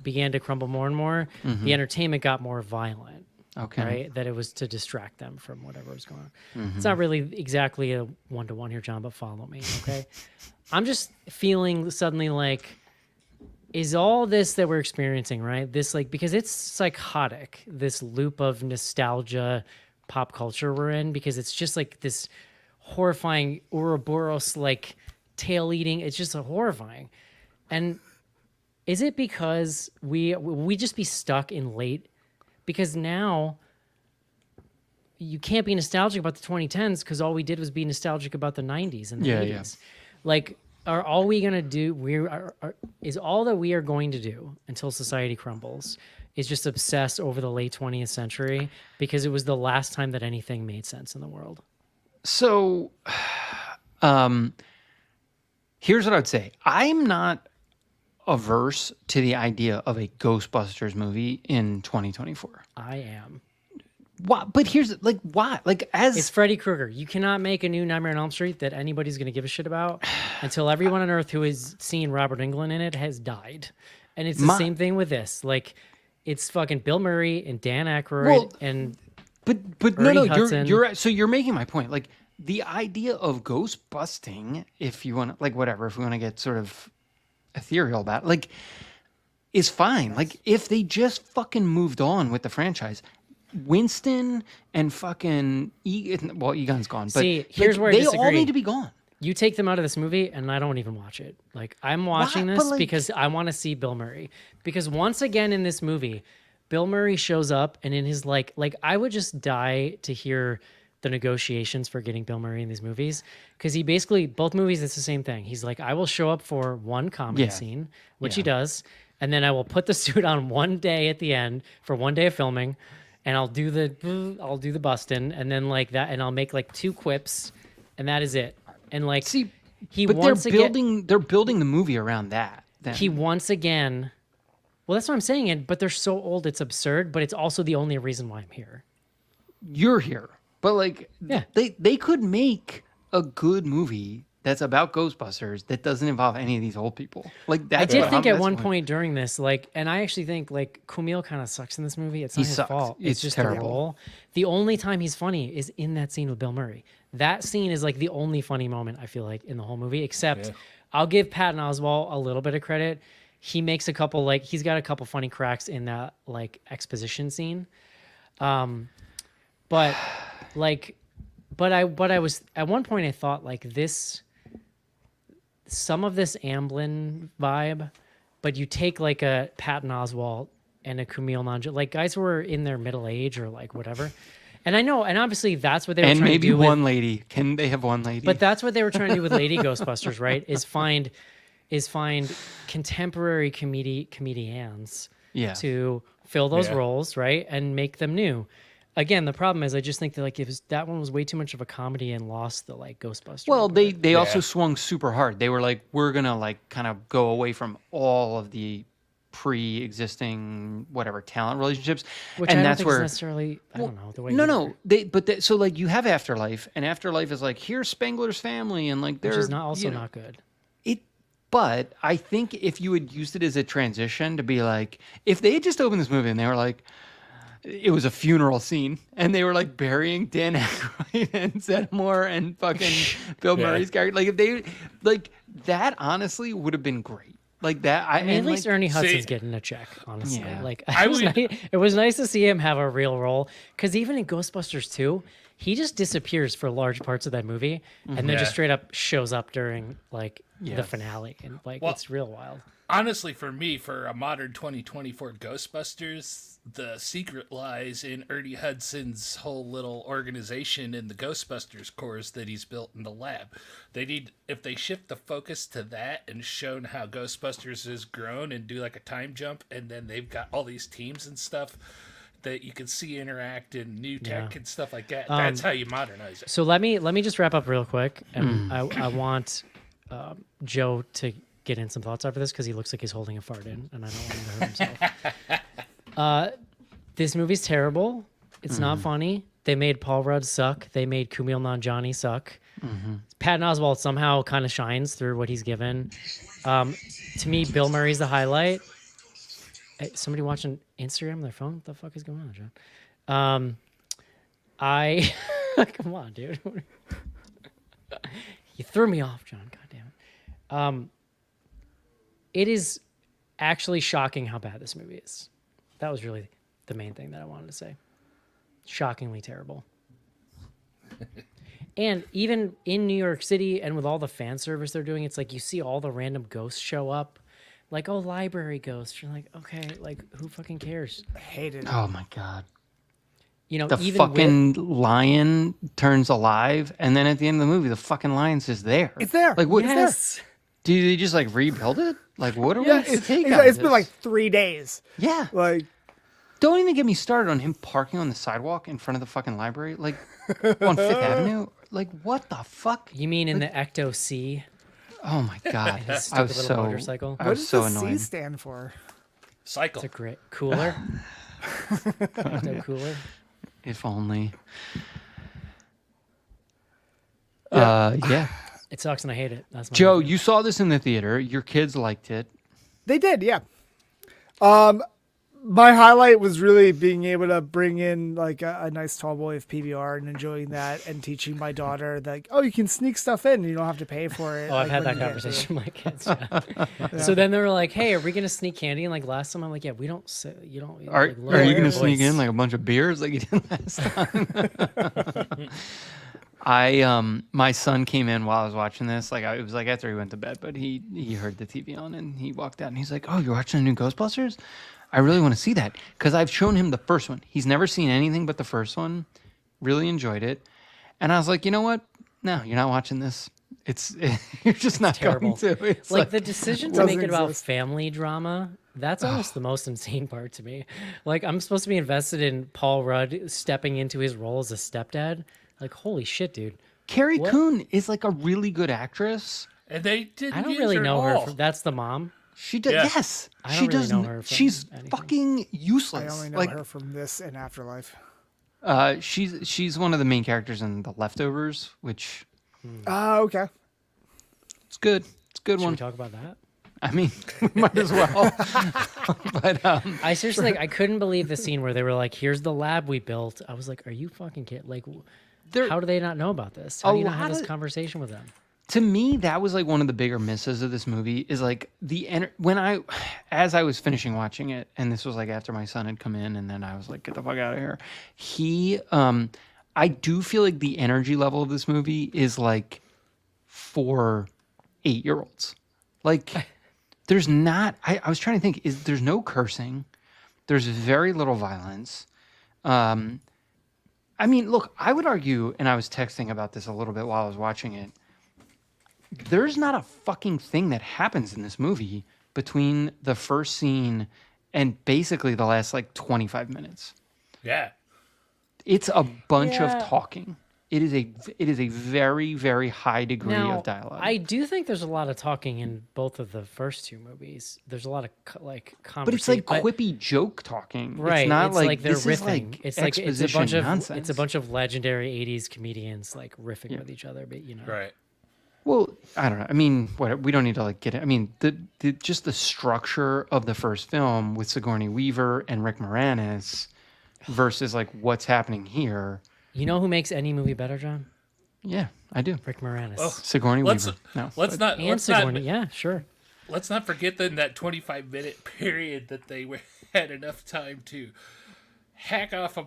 Speaker 1: began to crumble more and more, the entertainment got more violent.
Speaker 2: Okay.
Speaker 1: Right? That it was to distract them from whatever was going on. It's not really exactly a one-to-one here, John, but follow me, okay? I'm just feeling suddenly like, is all this that we're experiencing, right? This like, because it's psychotic, this loop of nostalgia pop culture we're in, because it's just like this horrifying Ouroboros like tail eating. It's just horrifying. And is it because we just be stuck in late? Because now you can't be nostalgic about the 2010s because all we did was be nostalgic about the 90s and the
Speaker 2: Yeah,
Speaker 1: 80s.
Speaker 2: yeah.
Speaker 1: Like, are all we gonna do? Is all that we are going to do until society crumbles is just obsess over the late 20th century because it was the last time that anything made sense in the world.
Speaker 2: So, here's what I would say. I'm not averse to the idea of a Ghostbusters movie in 2024.
Speaker 1: I am.
Speaker 2: Why? But here's like why? Like as
Speaker 1: It's Freddy Krueger. You cannot make a new Nightmare on Elm Street that anybody's going to give a shit about until everyone on Earth who has seen Robert Englund in it has died. And it's the same thing with this. Like, it's fucking Bill Murray and Dan Aykroyd and
Speaker 2: but no,
Speaker 1: Ernie Hudson.
Speaker 2: you're so you're making my point. Like the idea of ghost busting, if you want, like whatever, if we want to get sort of ethereal about it, like, is fine. Like if they just fucking moved on with the franchise. Winston and fucking well, Egon's gone. But
Speaker 1: See, here's where I
Speaker 2: they all
Speaker 1: disagree.
Speaker 2: need to be gone.
Speaker 1: You take them out of this movie, and I don't even watch it. Like, I'm watching
Speaker 2: Why?
Speaker 1: this
Speaker 2: But, like-
Speaker 1: because I want to see Bill Murray. Because once again in this movie, Bill Murray shows up, and in his like I would just die to hear the negotiations for getting Bill Murray in these movies. Because he basically, both movies, it's the same thing. He's like, I will show up for one comedy
Speaker 2: Yeah.
Speaker 1: scene, which he does, and then I will put the suit on one day at the end for one day of filming, and I'll do the busting, and then like that, and I'll make like 2 quips, and that is it. And like,
Speaker 2: See,
Speaker 1: he
Speaker 2: but
Speaker 1: once
Speaker 2: they're building the movie around that. Then.
Speaker 1: he once again, well, that's what I'm saying. And but they're so old, it's absurd. But it's also the only reason why I'm here.
Speaker 2: You're here, but like
Speaker 1: Yeah.
Speaker 2: they could make a good movie that's about Ghostbusters that doesn't involve any of these old people. Like
Speaker 1: I
Speaker 2: that's
Speaker 1: did
Speaker 2: what
Speaker 1: think
Speaker 2: I'm-
Speaker 1: at
Speaker 2: that's
Speaker 1: one
Speaker 2: what-
Speaker 1: point during this, like, and I actually think like Kumail kind of sucks in this movie. It's
Speaker 2: He
Speaker 1: not his
Speaker 2: sucks.
Speaker 1: fault. It's
Speaker 2: It's
Speaker 1: just
Speaker 2: terrible.
Speaker 1: the role. The only time he's funny is in that scene with Bill Murray. That scene is like the only funny moment I feel like in the whole movie. Except, I'll give Patton Oswalt a little bit of credit. He makes a couple he's got a couple funny cracks in that like exposition scene. But I was at one point I thought like this. Some of this Amblin vibe, but you take like a Patton Oswalt and a Kumail Nanjiani, like guys who are in their middle age or like whatever. And I know, and obviously that's what they were
Speaker 2: And
Speaker 1: trying
Speaker 2: maybe
Speaker 1: to do
Speaker 2: one
Speaker 1: with,
Speaker 2: lady. Can they have one lady?
Speaker 1: but that's what they were trying to do with Lady Ghostbusters, right? Is find contemporary comedians
Speaker 2: Yeah.
Speaker 1: to fill those
Speaker 4: Yeah.
Speaker 1: roles, right, and make them new. Again, the problem is I just think that like that one was way too much of a comedy and lost the like Ghostbusters.
Speaker 2: Well, they also swung super hard. They were like, we're gonna like kind of go away from all of the pre-existing whatever talent relationships,
Speaker 1: which
Speaker 2: and
Speaker 1: I don't
Speaker 2: that's
Speaker 1: think
Speaker 2: where
Speaker 1: is necessarily I don't know the way.
Speaker 2: no, so like you have Afterlife, and Afterlife is like here's Spengler's family, and like they're
Speaker 1: which is not also
Speaker 2: you know,
Speaker 1: not good.
Speaker 2: But I think if you had used it as a transition to be like, if they had just opened this movie and they were like, it was a funeral scene, and they were like burying Dan Aykroyd and Zeddemore and fucking Bill Murray's character, like if they like that, honestly would have been great. Like that,
Speaker 1: I mean, at least
Speaker 2: like,
Speaker 1: Ernie Hudson's
Speaker 4: See-
Speaker 1: getting a check, honestly.
Speaker 2: Yeah.
Speaker 1: Like
Speaker 4: I
Speaker 1: it was nice to see him have a real role because even in Ghostbusters 2, he just disappears for large parts of that movie and then just
Speaker 4: Yeah.
Speaker 1: straight up shows up during like
Speaker 2: Yeah.
Speaker 1: the finale, and like
Speaker 4: Well-
Speaker 1: it's real wild.
Speaker 4: Honestly, for me, for a modern 2024 Ghostbusters, the secret lies in Ernie Hudson's whole little organization in the Ghostbusters cores that he's built in the lab. They need, if they shift the focus to that and shown how Ghostbusters has grown and do like a time jump, and then they've got all these teams and stuff that you can see interact and new tech
Speaker 1: Yeah.
Speaker 4: and stuff like that. That's how you modernize it.
Speaker 1: So let me just wrap up real quick, and I want Joe to get in some thoughts after this because he looks like he's holding a fart in, and I don't want him to hurt himself. This movie's terrible. It's not funny. They made Paul Rudd suck. They made Kumail Nanjiani suck. Patton Oswalt somehow kind of shines through what he's given. To me, Bill Murray's the highlight. Hey, somebody watching Instagram on their phone? What the fuck is going on, John? I come on, dude. You threw me off, John. God damn it. It is actually shocking how bad this movie is. That was really the main thing that I wanted to say. Shockingly terrible. And even in New York City and with all the fan service they're doing, it's like you see all the random ghosts show up. Like, oh, library ghosts. You're like, okay, like who fucking cares?
Speaker 3: Hated it.
Speaker 2: oh my god,
Speaker 1: You know,
Speaker 2: the
Speaker 1: even
Speaker 2: fucking lion turns alive, and then at the end of the movie, the fucking lion's just there.
Speaker 3: It's there.
Speaker 2: Like what?
Speaker 3: It's
Speaker 1: yes.
Speaker 2: Do they just like rebuild it? Like what are
Speaker 3: Yeah,
Speaker 2: we to take
Speaker 3: it's
Speaker 2: out of
Speaker 3: been
Speaker 2: this?
Speaker 3: like 3 days.
Speaker 2: yeah.
Speaker 3: Like,
Speaker 2: Don't even get me started on him parking on the sidewalk in front of the fucking library, like on Fifth Avenue. Like what the fuck?
Speaker 1: You mean in the Ecto C?
Speaker 2: Oh my god,
Speaker 1: His
Speaker 2: I was
Speaker 1: stupid little
Speaker 2: so
Speaker 1: motorcycle.
Speaker 2: I
Speaker 3: what
Speaker 2: was
Speaker 3: does
Speaker 2: so
Speaker 3: the C
Speaker 2: annoyed.
Speaker 3: stand for?
Speaker 4: Cycle.
Speaker 1: It's a great cooler. Ecto cooler.
Speaker 2: If only. Yeah.
Speaker 1: It sucks and I hate it. That's my
Speaker 2: Joe,
Speaker 1: review.
Speaker 2: you saw this in the theater. Your kids liked it.
Speaker 3: They did, yeah. My highlight was really being able to bring in like a nice tall boy of PBR and enjoying that, and teaching my daughter that, oh, you can sneak stuff in and you don't have to pay for it.
Speaker 1: Oh, I've
Speaker 3: like,
Speaker 1: had
Speaker 3: when
Speaker 1: that
Speaker 3: you get
Speaker 1: conversation with my kids. Yeah. So then they were like, "Hey, are we gonna sneak candy?" And like last time, I'm like, "Yeah, we don't. You don't.
Speaker 2: Are
Speaker 1: like,
Speaker 2: are you
Speaker 1: lower
Speaker 2: gonna
Speaker 1: your
Speaker 2: sneak
Speaker 1: voice."
Speaker 2: in like a bunch of beers like you did last time? My son came in while I was watching this. Like it was like after he went to bed, but he heard the TV on and he walked out and he's like, "Oh, you're watching the new Ghostbusters? I really want to see that." Because I've shown him the first one. He's never seen anything but the first one. Really enjoyed it, and I was like, you know what? No, you're not watching this. It's you're just not
Speaker 1: terrible.
Speaker 2: going to. It's
Speaker 1: Like the decision to
Speaker 3: Doesn't
Speaker 1: make it about
Speaker 3: exist.
Speaker 1: family drama. That's almost the most insane part to me. Like I'm supposed to be invested in Paul Rudd stepping into his role as a stepdad. Like holy shit, dude.
Speaker 2: Carrie
Speaker 1: What?
Speaker 2: Coon is like a really good actress.
Speaker 4: And they didn't
Speaker 1: I don't
Speaker 4: use
Speaker 1: really
Speaker 4: her
Speaker 1: know
Speaker 4: at
Speaker 1: her.
Speaker 4: all.
Speaker 1: That's the mom.
Speaker 2: She does.
Speaker 4: Yeah.
Speaker 2: Yes,
Speaker 1: I don't
Speaker 2: she
Speaker 1: really
Speaker 2: does.
Speaker 1: know her from
Speaker 2: She's
Speaker 1: anything.
Speaker 2: fucking
Speaker 3: I
Speaker 2: useless.
Speaker 3: only know
Speaker 2: like
Speaker 3: her from this and Afterlife.
Speaker 2: she's one of the main characters in The Leftovers, which
Speaker 3: Oh, okay.
Speaker 2: it's good. It's a good
Speaker 1: Should
Speaker 2: one.
Speaker 1: we talk about that?
Speaker 2: I mean, we might as well. But
Speaker 1: I seriously like I couldn't believe the scene where they were like, "Here's the lab we built." I was like, "Are you fucking kidding?" Like,
Speaker 2: there,
Speaker 1: how do they not know about this? How
Speaker 2: A
Speaker 1: do you not have
Speaker 2: lot
Speaker 1: this
Speaker 2: of-
Speaker 1: conversation with them?
Speaker 2: to me, that was like one of the bigger misses of this movie. Is like as I was finishing watching it, and this was like after my son had come in, and then I was like, "Get the fuck out of here." I do feel like the energy level of this movie is like for 8-year-olds. Like, there's not. I was trying to think. There's no cursing. There's very little violence. I mean, look, I would argue, and I was texting about this a little bit while I was watching it. There's not a fucking thing that happens in this movie between the first scene and basically the last like 25 minutes.
Speaker 4: Yeah.
Speaker 2: It's a bunch
Speaker 1: Yeah.
Speaker 2: of talking. It is a very, very high degree of dialogue.
Speaker 1: I do think there's a lot of talking in both of the first two movies. There's a lot of like conversation.
Speaker 2: but it's like quippy joke talking.
Speaker 1: Right.
Speaker 2: It's not
Speaker 1: it's
Speaker 2: like,
Speaker 1: they're
Speaker 2: this
Speaker 1: riffing.
Speaker 2: is like
Speaker 1: it's like it's a
Speaker 2: exposition
Speaker 1: bunch of
Speaker 2: nonsense.
Speaker 1: it's a bunch of legendary 80s comedians like riffing with each other, but you know.
Speaker 4: Right.
Speaker 2: Well, I don't know. I mean, we don't need to like get it. I mean, just the structure of the first film with Sigourney Weaver and Rick Moranis versus like what's happening here.
Speaker 1: You know who makes any movie better, John?
Speaker 2: Yeah, I do.
Speaker 1: Rick Moranis.
Speaker 4: Oh,
Speaker 2: Sigourney
Speaker 4: let's
Speaker 2: Weaver. No,
Speaker 4: let's not
Speaker 1: and
Speaker 4: let's
Speaker 1: Sigourney.
Speaker 4: not
Speaker 1: Yeah, sure.
Speaker 4: let's not forget that in that 25-minute period that they had enough time to hack off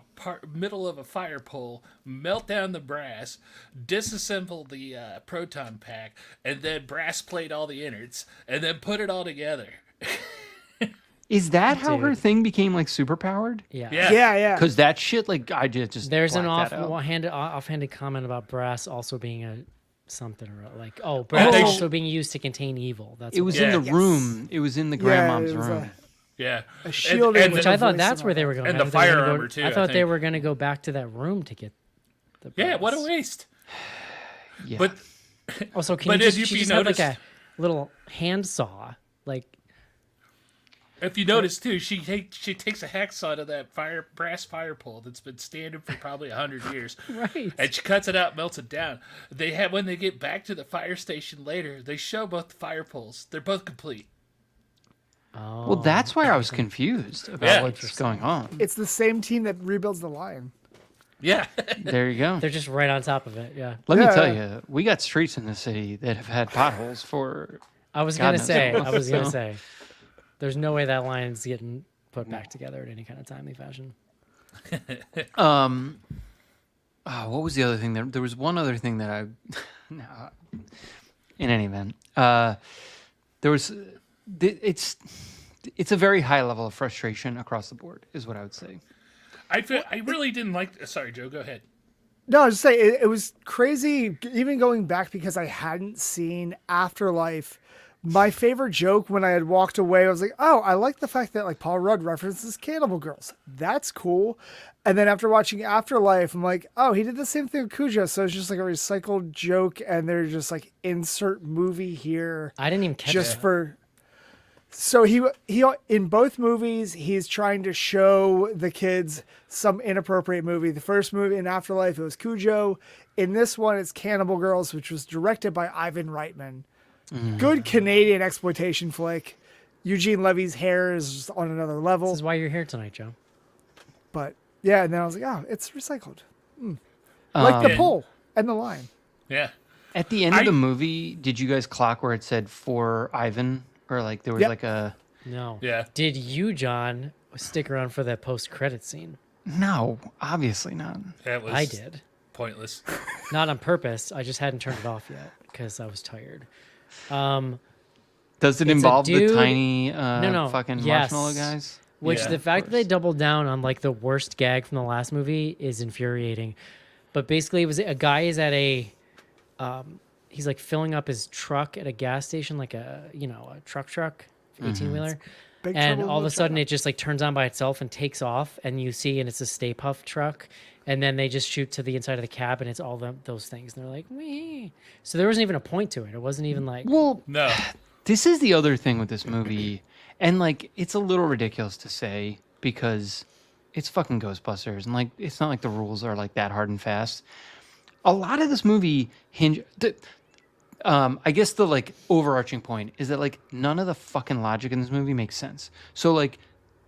Speaker 4: middle of a fire pole, melt down the brass, disassemble the proton pack, and then brass plate all the innards, and then put it all together.
Speaker 2: is that how her
Speaker 1: Dude.
Speaker 2: thing became like super powered?
Speaker 1: Yeah.
Speaker 4: Yeah.
Speaker 3: Yeah.
Speaker 2: Because that shit, like, I just
Speaker 1: There's an
Speaker 2: blacked that out.
Speaker 1: offhanded comment about brass also being a something or like brass
Speaker 4: they
Speaker 1: also being used to contain evil. That's
Speaker 2: It
Speaker 1: what
Speaker 2: was
Speaker 4: Yeah.
Speaker 2: in the room. It was in the grandmom's
Speaker 3: it was
Speaker 2: room.
Speaker 4: Yeah.
Speaker 3: A shield
Speaker 4: and,
Speaker 3: and
Speaker 1: Which
Speaker 3: the
Speaker 1: I thought
Speaker 3: voice
Speaker 1: that's
Speaker 3: and
Speaker 1: where
Speaker 3: all
Speaker 1: they
Speaker 3: that.
Speaker 1: were going.
Speaker 4: And
Speaker 1: I
Speaker 4: the
Speaker 1: thought they were gonna
Speaker 4: firearmor,
Speaker 1: go-
Speaker 4: too,
Speaker 1: I
Speaker 4: I
Speaker 1: thought they
Speaker 4: think.
Speaker 1: were going to go back to that room to get the
Speaker 4: Yeah, what a
Speaker 1: brass.
Speaker 4: waste.
Speaker 2: Yeah.
Speaker 4: But
Speaker 1: Also, can
Speaker 4: But
Speaker 1: you
Speaker 4: if
Speaker 1: just,
Speaker 4: you
Speaker 1: she just had like
Speaker 4: noticed-
Speaker 1: a little hand saw, like
Speaker 4: if you notice too, she takes a hacksaw to that brass fire pole that's been standing for probably 100 years.
Speaker 1: right.
Speaker 4: And she cuts it out, melts it down. When they get back to the fire station later, they show both the fire poles. They're both complete.
Speaker 1: Oh,
Speaker 2: Well, that's why I was confused about
Speaker 4: Yeah.
Speaker 2: what's going on.
Speaker 3: It's the same team that rebuilds the lion.
Speaker 4: Yeah.
Speaker 2: There you go.
Speaker 1: they're just right on top of it. Yeah.
Speaker 2: Let me
Speaker 3: Yeah.
Speaker 2: tell you, we got streets in the city that have had potholes for.
Speaker 1: I was
Speaker 2: God
Speaker 1: gonna
Speaker 2: knows
Speaker 1: say.
Speaker 2: how long,
Speaker 1: I was gonna
Speaker 2: so.
Speaker 1: say. There's no way that line's getting put back together in any kind of timely fashion.
Speaker 2: What was the other thing? There was one other thing that I. No, in any event, there was. It's a very high level of frustration across the board, is what I would say.
Speaker 4: I really didn't like. Sorry, Joe. Go ahead.
Speaker 3: No, I was just saying it was crazy. Even going back because I hadn't seen Afterlife. My favorite joke when I had walked away, I was like, "Oh, I like the fact that like Paul Rudd references Cannibal Girls. That's cool." And then after watching Afterlife, I'm like, "Oh, he did the same thing with Cujo." So it's just like a recycled joke, and they're just like insert movie here
Speaker 1: I didn't even catch
Speaker 3: just
Speaker 1: that.
Speaker 3: for. So he in both movies he's trying to show the kids some inappropriate movie. The first movie in Afterlife it was Cujo. In this one it's Cannibal Girls, which was directed by Ivan Reitman. Good Canadian exploitation flick. Eugene Levy's hair is on another level.
Speaker 1: This is why you're here tonight, Joe.
Speaker 3: But yeah, and then I was like, oh, it's recycled. Like the pole and the line.
Speaker 4: Yeah.
Speaker 2: At the end of the movie, did you guys clock where it said for Ivan? Or like there was
Speaker 3: Yep.
Speaker 2: like a...
Speaker 1: No.
Speaker 4: Yeah.
Speaker 1: Did you, John, stick around for that post-credit scene?
Speaker 2: No, obviously not.
Speaker 4: That was
Speaker 1: I did.
Speaker 4: pointless.
Speaker 1: Not on purpose. I just hadn't turned it off yet because I was tired.
Speaker 2: Does it
Speaker 1: It's a
Speaker 2: involve
Speaker 1: dude-
Speaker 2: the tiny
Speaker 1: No.
Speaker 2: fucking
Speaker 1: Yes.
Speaker 2: marshmallow guys?
Speaker 1: Which
Speaker 4: Yeah,
Speaker 1: the
Speaker 4: of
Speaker 1: fact that they doubled down on like the worst gag from the last movie is infuriating. But basically, it was a guy is at a, he's like filling up his truck at a gas station, like a truck, 18-wheeler.
Speaker 3: Big
Speaker 1: And
Speaker 3: Trouble in
Speaker 1: all of a
Speaker 3: Little
Speaker 1: sudden
Speaker 3: China.
Speaker 1: it just like turns on by itself and takes off, and you see, and it's a Stay Puft truck, and then they just shoot to the inside of the cab, and it's all those things, and they're like, wee. So there wasn't even a point to it. It wasn't even like,
Speaker 2: Well,
Speaker 4: No.
Speaker 2: this is the other thing with this movie, and like it's a little ridiculous to say because it's fucking Ghostbusters, and like it's not like the rules are like that hard and fast. A lot of this movie I guess the like overarching point is that like none of the fucking logic in this movie makes sense. So like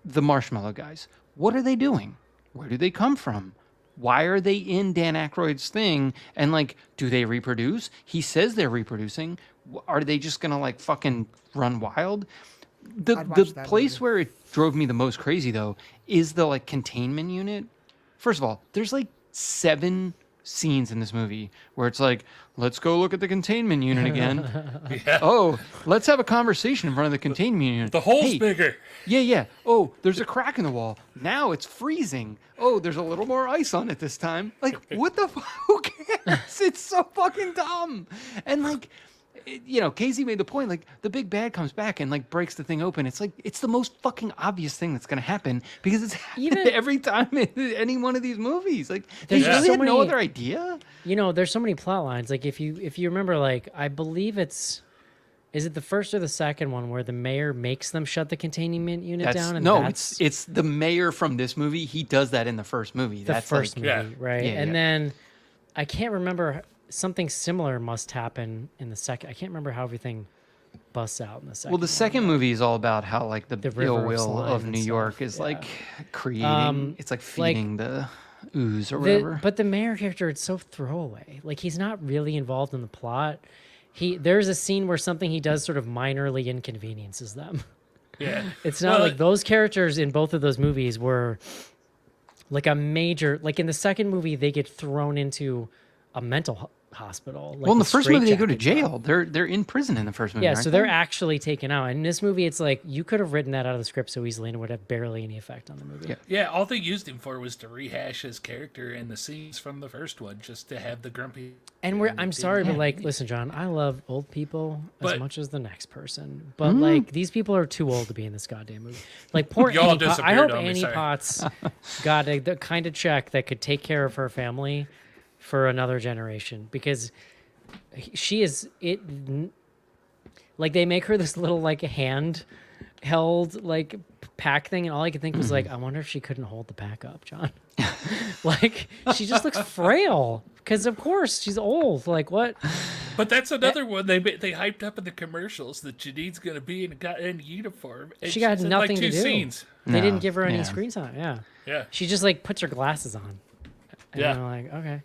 Speaker 2: the marshmallow guys, what are they doing? Where do they come from? Why are they in Dan Aykroyd's thing? And like, do they reproduce? He says they're reproducing. Are they just gonna like fucking run wild? The
Speaker 3: I'd watch that
Speaker 2: place
Speaker 3: movie.
Speaker 2: where it drove me the most crazy though is the like containment unit. First of all, there's like 7 scenes in this movie where it's like, let's go look at the containment unit again.
Speaker 4: Yeah.
Speaker 2: Oh, let's have a conversation in front of the containment unit.
Speaker 4: The hole's
Speaker 2: Hey,
Speaker 4: bigger.
Speaker 2: yeah. Oh, there's a crack in the wall. Now it's freezing. Oh, there's a little more ice on it this time. Like, what the fuck? Who cares? It's so fucking dumb. And like, Casey made the point, like, the big bad comes back and like breaks the thing open. It's like, it's the most fucking obvious thing that's going to happen because it's happened
Speaker 1: Even-
Speaker 2: every time in any one of these movies. Like, they
Speaker 1: There's
Speaker 2: really
Speaker 1: so
Speaker 2: had no
Speaker 1: many-
Speaker 2: other idea.
Speaker 1: there's so many plot lines. Like if you remember, like I believe is it the first or the second one where the mayor makes them shut the containment unit down? And
Speaker 2: No,
Speaker 1: that's
Speaker 2: it's the mayor from this movie. He does that in the first movie.
Speaker 1: the
Speaker 2: That's
Speaker 1: first
Speaker 2: like,
Speaker 1: movie,
Speaker 4: Yeah.
Speaker 1: right?
Speaker 2: Yeah,
Speaker 1: and
Speaker 2: yeah.
Speaker 1: then I can't remember, something similar must happen in the second. I can't remember how everything busts out in the second.
Speaker 2: Well, the second movie is all about how like the
Speaker 1: river
Speaker 2: ill
Speaker 1: of
Speaker 2: will
Speaker 1: slime
Speaker 2: of
Speaker 1: and
Speaker 2: New
Speaker 1: stuff,
Speaker 2: York is
Speaker 1: yeah.
Speaker 2: like creating. It's like feeding the ooze or whatever.
Speaker 1: But the mayor character, it's so throwaway. Like he's not really involved in the plot. There's a scene where something he does sort of minorly inconveniences them.
Speaker 4: Yeah.
Speaker 1: It's not
Speaker 4: Well,
Speaker 1: like those characters in both of those movies were like a major. Like in the second movie, they get thrown into a mental hospital. Like
Speaker 2: well, in the
Speaker 1: with
Speaker 2: first movie, they go to
Speaker 1: straitjackets.
Speaker 2: jail. They're in prison in the first movie.
Speaker 1: Yeah,
Speaker 2: aren't
Speaker 1: so
Speaker 2: they?
Speaker 1: they're actually taken out. And in this movie, it's like you could have written that out of the script so easily and it would have barely any effect on the movie.
Speaker 2: Yeah.
Speaker 4: Yeah, all they used him for was to rehash his character and the scenes from the first one, just to have the grumpy.
Speaker 1: And I'm sorry, but like, listen, John, I love old people as
Speaker 4: But-
Speaker 1: much as the next person. But like, these people are too old to be in this goddamn movie. Like, poor
Speaker 4: Y'all
Speaker 1: Annie Potts. I
Speaker 4: disappeared
Speaker 1: hope
Speaker 4: on me,
Speaker 1: Annie
Speaker 4: sorry.
Speaker 1: Potts got the kind of check that could take care of her family for another generation because she is it. Like, they make her this little like hand held like pack thing, and all I could think was like, I wonder if she couldn't hold the pack up, John. Like, she just looks frail because of course she's old. Like, what?
Speaker 4: But that's another one they hyped up in the commercials that Janine's going to be in uniform. And
Speaker 1: She got
Speaker 4: she's in,
Speaker 1: nothing
Speaker 4: like,
Speaker 1: to
Speaker 4: two
Speaker 1: do.
Speaker 4: scenes.
Speaker 1: They
Speaker 2: No,
Speaker 1: didn't give her any
Speaker 2: yeah.
Speaker 1: screen time. Yeah,
Speaker 4: Yeah.
Speaker 1: she just like puts her glasses on. And
Speaker 4: Yeah.
Speaker 1: I'm like, okay.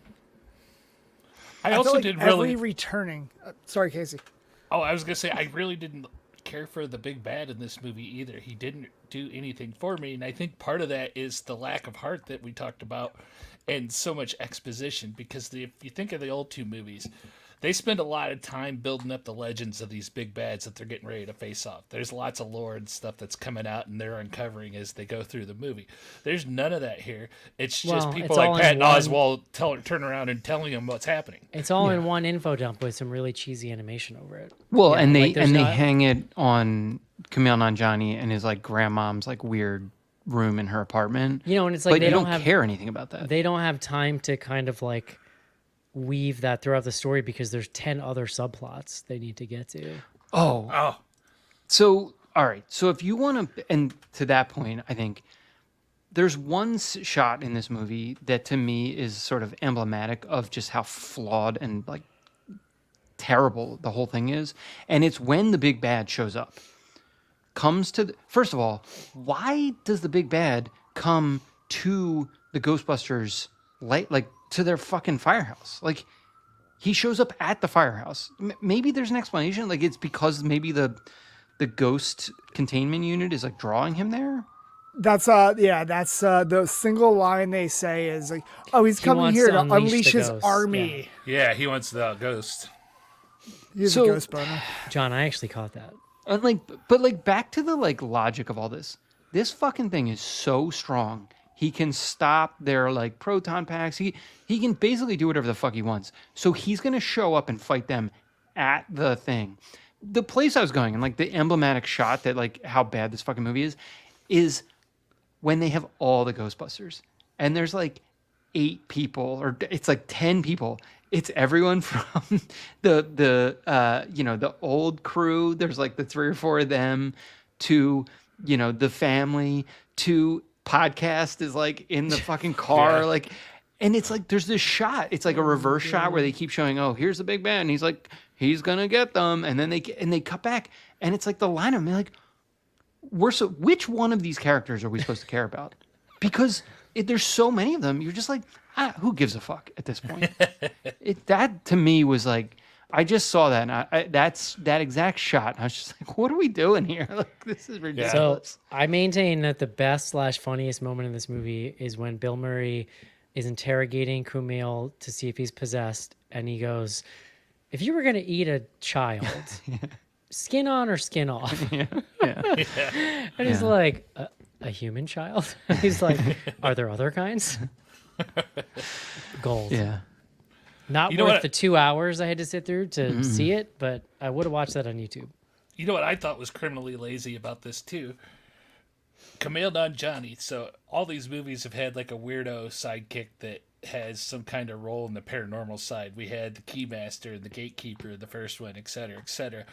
Speaker 4: I
Speaker 3: I
Speaker 4: also
Speaker 3: feel like
Speaker 4: didn't
Speaker 3: every
Speaker 4: really.
Speaker 3: returning. Sorry, Casey.
Speaker 4: Oh, I was gonna say I really didn't care for the big bad in this movie either. He didn't do anything for me, and I think part of that is the lack of heart that we talked about, and so much exposition. Because if you think of the old two movies, they spend a lot of time building up the legends of these big bads that they're getting ready to face off. There's lots of lore and stuff that's coming out, and they're uncovering as they go through the movie. There's none of that here. It's just
Speaker 1: Well,
Speaker 4: people
Speaker 1: it's
Speaker 4: like
Speaker 1: all in
Speaker 4: Patton
Speaker 1: one-
Speaker 4: Oswalt turn around and telling them what's happening.
Speaker 1: It's all in one info dump with some really cheesy animation over it.
Speaker 2: Well,
Speaker 1: Yeah,
Speaker 2: and they
Speaker 1: like, there's
Speaker 2: and they
Speaker 1: not-
Speaker 2: hang it on Camille Nanjiani and his like grandmom's like weird room in her apartment.
Speaker 1: And it's like
Speaker 2: but
Speaker 1: they
Speaker 2: you
Speaker 1: don't
Speaker 2: don't
Speaker 1: have
Speaker 2: care anything about that.
Speaker 1: they don't have time to kind of like weave that throughout the story because there's 10 other subplots they need to get to.
Speaker 2: Oh,
Speaker 4: Oh,
Speaker 2: so all right. So if you want to, and to that point, I think there's one shot in this movie that to me is sort of emblematic of just how flawed and like terrible the whole thing is. And it's when the big bad shows up. Comes to first of all, why does the big bad come to the Ghostbusters like to their fucking firehouse? Like he shows up at the firehouse. Maybe there's an explanation. Like it's because maybe the ghost containment unit is like drawing him there.
Speaker 3: That's the single line they say is like, oh, he's coming
Speaker 1: wants
Speaker 3: here
Speaker 1: to
Speaker 3: to
Speaker 1: unleash
Speaker 3: unleash
Speaker 1: the
Speaker 3: his
Speaker 1: ghosts,
Speaker 3: army.
Speaker 4: Yeah, he wants the ghost.
Speaker 3: He's
Speaker 2: So-
Speaker 3: a ghost boner.
Speaker 1: John, I actually caught that.
Speaker 2: And like, but like back to the like logic of all this. This fucking thing is so strong. He can stop their like proton packs. He can basically do whatever the fuck he wants. So he's gonna show up and fight them at the thing. The place I was going and like the emblematic shot that like how bad this fucking movie is when they have all the Ghostbusters and there's like 8 people or it's like 10 people. It's everyone from the old crew. There's like the 3 or 4 of them to, the family to podcast is like in the fucking car.
Speaker 4: Yeah.
Speaker 2: Like, and it's like, there's this shot. It's like a reverse shot where they keep showing, oh, here's the big bad. And he's like, he's going to get them. And then they cut back and it's like the line of me like, which one of these characters are we supposed to care about? Because there's so many of them. You're just like, who gives a fuck at this point? That to me was like, I just saw that, and that's that exact shot. And I was just like, what are we doing here? Like, this is
Speaker 1: So
Speaker 2: ridiculous.
Speaker 1: I maintain that the best / funniest moment in this movie is when Bill Murray is interrogating Kumail to see if he's possessed, and he goes, "If you were going to eat a child, skin on or skin off?"
Speaker 2: Yeah.
Speaker 1: And he's like, a human child? He's like, are there other kinds? Gold.
Speaker 2: Yeah.
Speaker 1: Not
Speaker 4: You know
Speaker 1: worth
Speaker 4: what?
Speaker 1: the 2 hours I had to sit through to see it, but I would have watched that on YouTube.
Speaker 4: You know what I thought was criminally lazy about this too? Kumail Nanjiani. So all these movies have had like a weirdo sidekick that has some kind of role in the paranormal side. We had the Keymaster and the Gatekeeper, the first one, etc., etc.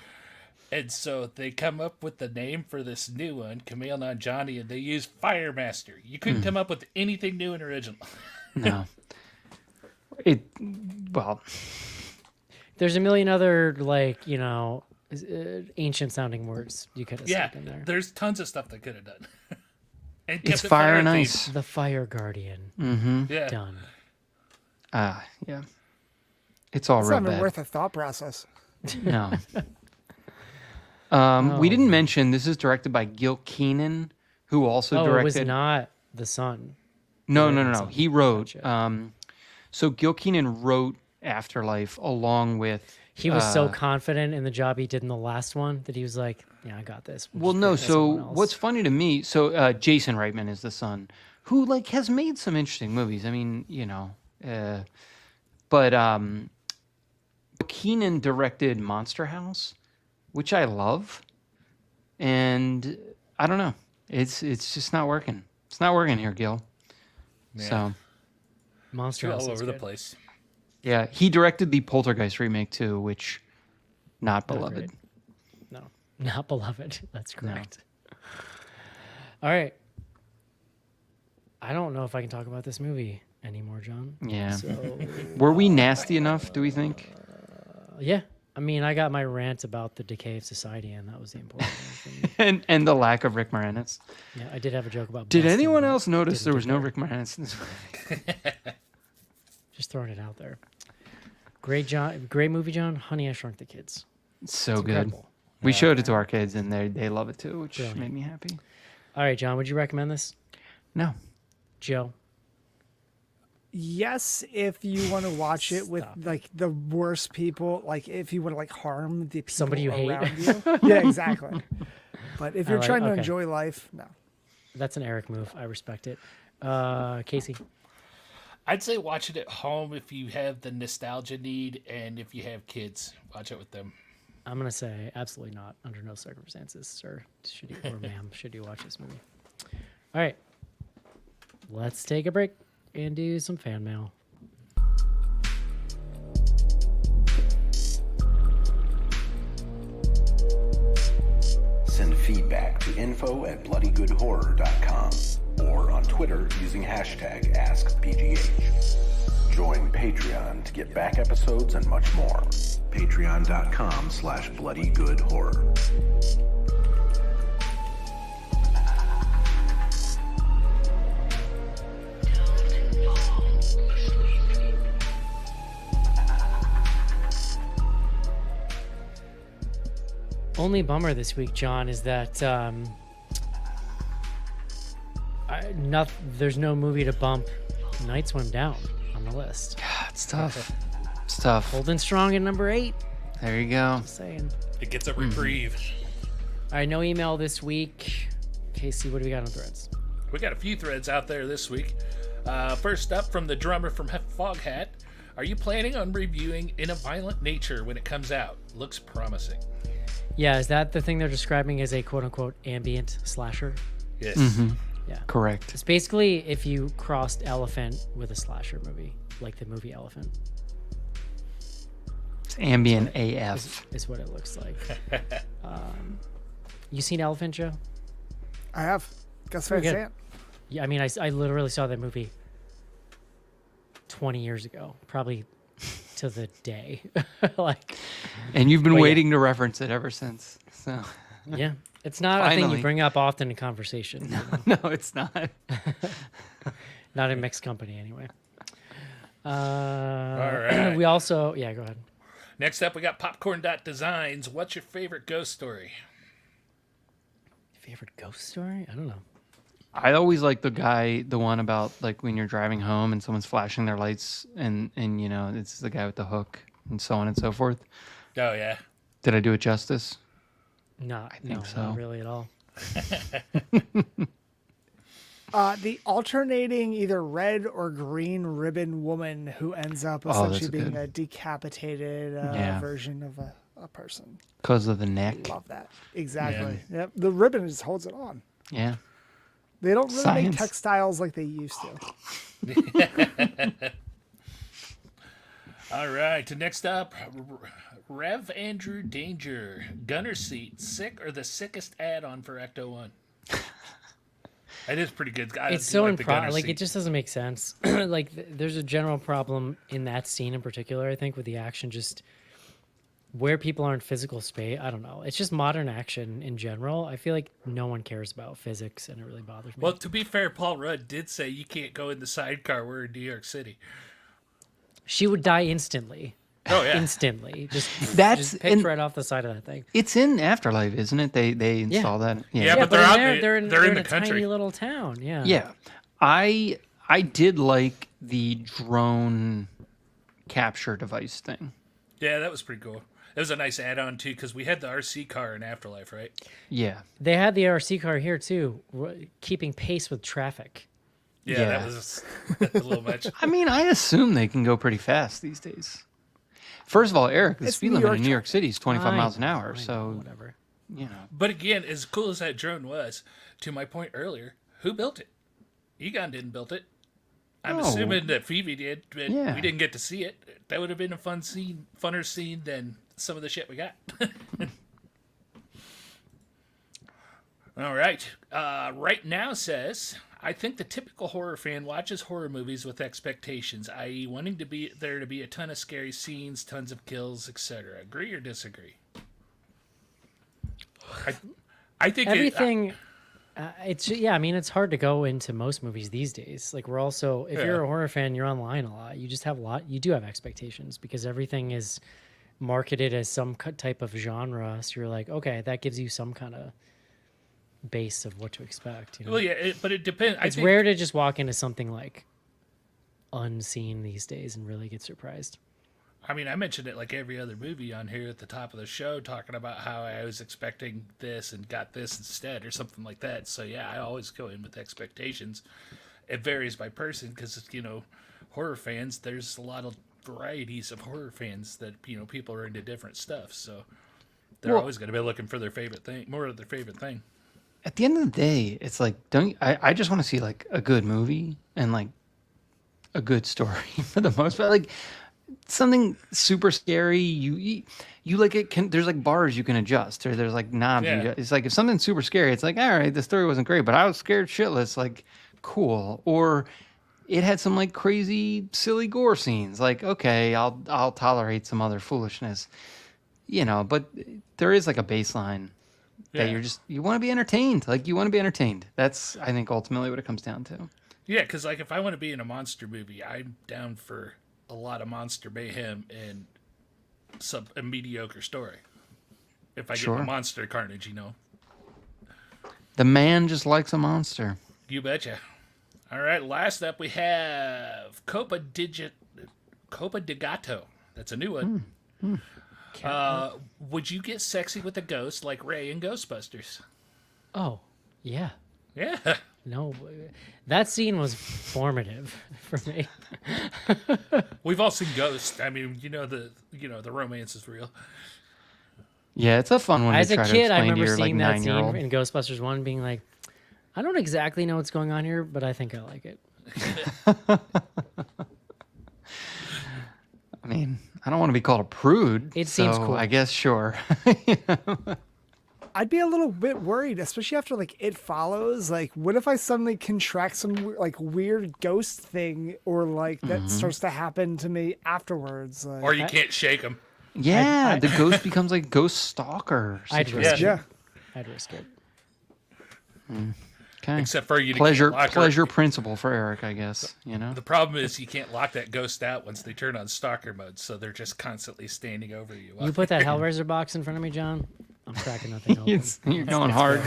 Speaker 4: And so they come up with the name for this new one, Kumail Nanjiani, and they use Firemaster. You couldn't come up with anything new and original.
Speaker 2: No. Well,
Speaker 1: There's a million other, ancient sounding words you could have
Speaker 4: Yeah,
Speaker 1: stuck in there.
Speaker 4: there's tons of stuff they could have done. And
Speaker 2: it's
Speaker 4: kept it
Speaker 2: fire and
Speaker 4: themed.
Speaker 2: ice.
Speaker 1: The Fire Guardian.
Speaker 4: Yeah.
Speaker 1: Done.
Speaker 2: Yeah. It's all
Speaker 3: It's
Speaker 2: real
Speaker 3: not even
Speaker 2: bad.
Speaker 3: worth a thought process.
Speaker 2: No. We didn't mention this is directed by Gil Keenan, who also
Speaker 1: Oh,
Speaker 2: directed.
Speaker 1: it was not the son.
Speaker 2: No. He wrote.
Speaker 1: Gotcha.
Speaker 2: So Gil Keenan wrote Afterlife along with.
Speaker 1: He was so confident in the job he did in the last one that he was like, yeah, I got this.
Speaker 2: Well,
Speaker 1: just
Speaker 2: no.
Speaker 1: bring
Speaker 2: So
Speaker 1: someone else."
Speaker 2: what's funny to me? So Jason Reitman is the son, who has made some interesting movies. I mean, but Keenan directed Monster House, which I love, and I don't know. It's just not working. It's not working here, Gil. So
Speaker 1: Monster House
Speaker 4: All
Speaker 1: is
Speaker 4: over the
Speaker 1: good.
Speaker 4: place.
Speaker 2: yeah, he directed the Poltergeist remake too, which not beloved.
Speaker 1: great. No, not beloved. That's correct. All right. I don't know if I can talk about this movie anymore, John.
Speaker 2: Yeah.
Speaker 1: So,
Speaker 2: Were we nasty enough? Do we think?
Speaker 1: yeah. I mean, I got my rant about the decay of society, and that was the important thing for me.
Speaker 2: And the lack of Rick Moranis.
Speaker 1: Yeah, I did have a joke about.
Speaker 2: Did
Speaker 1: busting,
Speaker 2: anyone
Speaker 1: but
Speaker 2: else notice
Speaker 1: didn't
Speaker 2: there
Speaker 1: get
Speaker 2: was no Rick Moranis in this movie?
Speaker 1: Just throwing it out there. Great movie, John. Honey, I Shrunk the Kids.
Speaker 2: It's so
Speaker 1: It's
Speaker 2: good.
Speaker 1: incredible.
Speaker 2: We showed it to our kids and they love it too, which
Speaker 1: Brilliant.
Speaker 2: made me happy.
Speaker 1: All right, John, would you recommend this?
Speaker 2: No.
Speaker 1: Joe?
Speaker 3: Yes, if you want to watch it with
Speaker 1: Stop.
Speaker 3: like the worst people, like if you want to like harm the people
Speaker 1: Somebody you hate.
Speaker 3: around you. Yeah, exactly. But if you're
Speaker 1: like-
Speaker 3: trying to
Speaker 1: okay.
Speaker 3: enjoy life, no.
Speaker 1: That's an Eric move. I respect it. Casey?
Speaker 4: I'd say watch it at home if you have the nostalgia need and if you have kids, watch it with them.
Speaker 1: I'm going to say absolutely not. Under no circumstances, sir. Should you, or ma'am, should you watch this movie? All right. Let's take a break and do some fan mail.
Speaker 6: Send feedback to info@bloodygoodhorror.com or on Twitter using hashtag AskBGH. Join Patreon to get back episodes and much more. Patreon.com/bloodygoodhorror.
Speaker 1: Only bummer this week, John, is that there's no movie to bump Night Swim down on the list.
Speaker 2: It's tough. It's tough.
Speaker 1: Holding strong at number 8.
Speaker 2: There you go.
Speaker 1: Just saying.
Speaker 4: It gets a reprieve.
Speaker 1: All right, no email this week. Casey, what do we got on threads?
Speaker 4: We got a few threads out there this week. First up, from the drummer from Foghat. Are you planning on reviewing In a Violent Nature when it comes out? Looks promising.
Speaker 1: Yeah, is that the thing they're describing as a quote-unquote ambient slasher?
Speaker 4: Yes.
Speaker 1: Yeah.
Speaker 2: Correct.
Speaker 1: It's basically if you crossed Elephant with a slasher movie, like the movie Elephant.
Speaker 2: It's ambient AF.
Speaker 1: Is what it looks like. You seen Elephant, Joe?
Speaker 3: I have. Gus Van
Speaker 1: Pretty good.
Speaker 3: Sant.
Speaker 1: Yeah, I mean, I literally saw that movie 20 years ago, probably to the day. Like,
Speaker 2: And you've been
Speaker 1: Well, yeah.
Speaker 2: waiting to reference it ever since. So
Speaker 1: yeah, it's not a thing
Speaker 2: Finally.
Speaker 1: you bring up often in conversation.
Speaker 2: no, it's not.
Speaker 1: Not in mixed company, anyway.
Speaker 4: All right.
Speaker 1: We also, yeah, go ahead.
Speaker 4: Next up, we got Popcorn.Designs. What's your favorite ghost story?
Speaker 1: Favorite ghost story? I don't know.
Speaker 2: I always like the one about like when you're driving home and someone's flashing their lights and you know, it's the guy with the hook and so on and so forth.
Speaker 4: Oh, yeah.
Speaker 2: Did I do it justice?
Speaker 1: No,
Speaker 2: think so.
Speaker 1: not really at all.
Speaker 3: The alternating either red or green ribbon woman who ends up
Speaker 2: Oh, that's
Speaker 3: essentially being
Speaker 2: good.
Speaker 3: a decapitated
Speaker 2: Yeah.
Speaker 3: version of a person.
Speaker 2: Because of the neck.
Speaker 3: Love that. Exactly. Yep. The ribbon just holds it on.
Speaker 2: Yeah.
Speaker 3: They don't really
Speaker 2: Science.
Speaker 3: make textiles like they used to.
Speaker 4: All right. Next up, Rev Andrew Danger. Gunner Seat. Sick or the sickest add-on for Ecto 1? It is pretty good. I
Speaker 1: It's
Speaker 4: do
Speaker 1: so
Speaker 4: like the gunner
Speaker 1: like
Speaker 4: seat.
Speaker 1: it just doesn't make sense. Like there's a general problem in that scene in particular, I think, with the action just where people are in physical space. I don't know. It's just modern action in general. I feel like no one cares about physics and it really bothers me.
Speaker 4: Well, to be fair, Paul Rudd did say you can't go in the sidecar. We're in New York City.
Speaker 1: She would die instantly.
Speaker 4: Oh, yeah.
Speaker 1: Instantly. Just
Speaker 2: That's
Speaker 1: just picked
Speaker 2: in-
Speaker 1: right off the side of that thing.
Speaker 2: It's in Afterlife, isn't it? They install that.
Speaker 4: Yeah, but they're
Speaker 1: in
Speaker 4: out
Speaker 1: there,
Speaker 4: there-
Speaker 1: they're
Speaker 4: they're in
Speaker 1: in
Speaker 4: the
Speaker 1: a
Speaker 4: country.
Speaker 1: tiny little town. Yeah.
Speaker 2: Yeah. I did like the drone capture device thing.
Speaker 4: Yeah, that was pretty cool. It was a nice add-on, too, because we had the RC car in Afterlife, right?
Speaker 2: Yeah.
Speaker 1: They had the RC car here too, keeping pace with traffic.
Speaker 4: Yeah,
Speaker 2: Yeah.
Speaker 4: that was a little much.
Speaker 2: I mean, I assume they can go pretty fast these days. First of all, Eric, the
Speaker 3: It's
Speaker 2: speed
Speaker 3: New
Speaker 2: limit
Speaker 3: York
Speaker 2: in New York City is 25 miles an
Speaker 1: I
Speaker 2: hour.
Speaker 1: know,
Speaker 2: So,
Speaker 1: whatever.
Speaker 2: you know.
Speaker 4: But again, as cool as that drone was, to my point earlier, who built it? Egon didn't build it. I'm
Speaker 2: No.
Speaker 4: assuming that Phoebe did, but
Speaker 2: Yeah.
Speaker 4: we didn't get to see it. That would have been a funner scene than some of the shit we got. All right. Right Now says, I think the typical horror fan watches horror movies with expectations, i.e. wanting to be there to be a ton of scary scenes, tons of kills, etc. Agree or disagree? I think
Speaker 1: Everything. It's yeah. I mean, it's hard to go into most movies these days. Like we're also, if you're
Speaker 4: Yeah.
Speaker 1: a horror fan, you're online a lot. You just have a lot. You do have expectations because everything is marketed as some type of genre. So you're like, okay, that gives you some kind of base of what to expect. You know?
Speaker 4: well, yeah, but it depends.
Speaker 1: It's rare to just walk into something like unseen these days and really get surprised.
Speaker 4: I mean, I mentioned it like every other movie on here at the top of the show, talking about how I was expecting this and got this instead or something like that. So, yeah, I always go in with expectations. It varies by person because, you know, horror fans, there's a lot of varieties of horror fans that, you know, people are into different stuff. So they're
Speaker 2: Well-
Speaker 4: always going to be looking for their favorite thing, more of their favorite thing.
Speaker 2: At the end of the day, it's like, I just want to see like a good movie and like a good story for the most part. Like, something super scary, you like it can. There's like bars you can adjust, or there's like knobs.
Speaker 4: Yeah.
Speaker 2: It's like if something's super scary, it's like, all right, the story wasn't great, but I was scared shitless. Like, cool. Or it had some like crazy, silly gore scenes. Like, okay, I'll tolerate some other foolishness, But there is like a baseline that
Speaker 4: Yeah.
Speaker 2: you want to be entertained. Like, you want to be entertained. That's, I think, ultimately what it comes down to.
Speaker 4: Yeah, because like if I want to be in a monster movie, I'm down for a lot of monster mayhem and a mediocre story. If I get
Speaker 2: Sure.
Speaker 4: a monster carnage,
Speaker 2: The man just likes a monster.
Speaker 4: You betcha. All right, last up we have Copa de Gato. That's a new one. Would you get sexy with a ghost like Ray in Ghostbusters?
Speaker 1: Oh, yeah.
Speaker 4: Yeah.
Speaker 1: No, that scene was formative for me.
Speaker 4: We've all seen Ghost. I mean, the romance is real.
Speaker 2: Yeah, it's a fun one
Speaker 1: As
Speaker 2: to
Speaker 1: a
Speaker 2: try to
Speaker 1: kid,
Speaker 2: explain
Speaker 1: I remember
Speaker 2: to your like
Speaker 1: seeing that scene
Speaker 2: 9-year-old.
Speaker 1: in Ghostbusters 1 being like, I don't exactly know what's going on here, but I think I like it.
Speaker 2: I mean, I don't want to be called a prude.
Speaker 1: It seems
Speaker 2: so
Speaker 1: cool.
Speaker 2: I guess sure.
Speaker 3: I'd be a little bit worried, especially after like It Follows. Like, what if I suddenly contract some like weird ghost thing, or like that starts to happen to me afterwards? Like,
Speaker 4: Or you can't shake them.
Speaker 2: Yeah, the ghost becomes like ghost stalker.
Speaker 1: I'd
Speaker 2: situation.
Speaker 1: risk
Speaker 4: Yeah.
Speaker 1: it. I'd risk it.
Speaker 2: Okay.
Speaker 4: Except for you.
Speaker 2: pleasure
Speaker 4: can't lock her-
Speaker 2: pleasure principle for Eric, I guess.
Speaker 4: The problem is you can't lock that ghost out once they turn on stalker mode, so they're just constantly standing over you.
Speaker 1: You put that Hellraiser box in front of me, John. I'm cracking nothing open.
Speaker 2: You're going hard.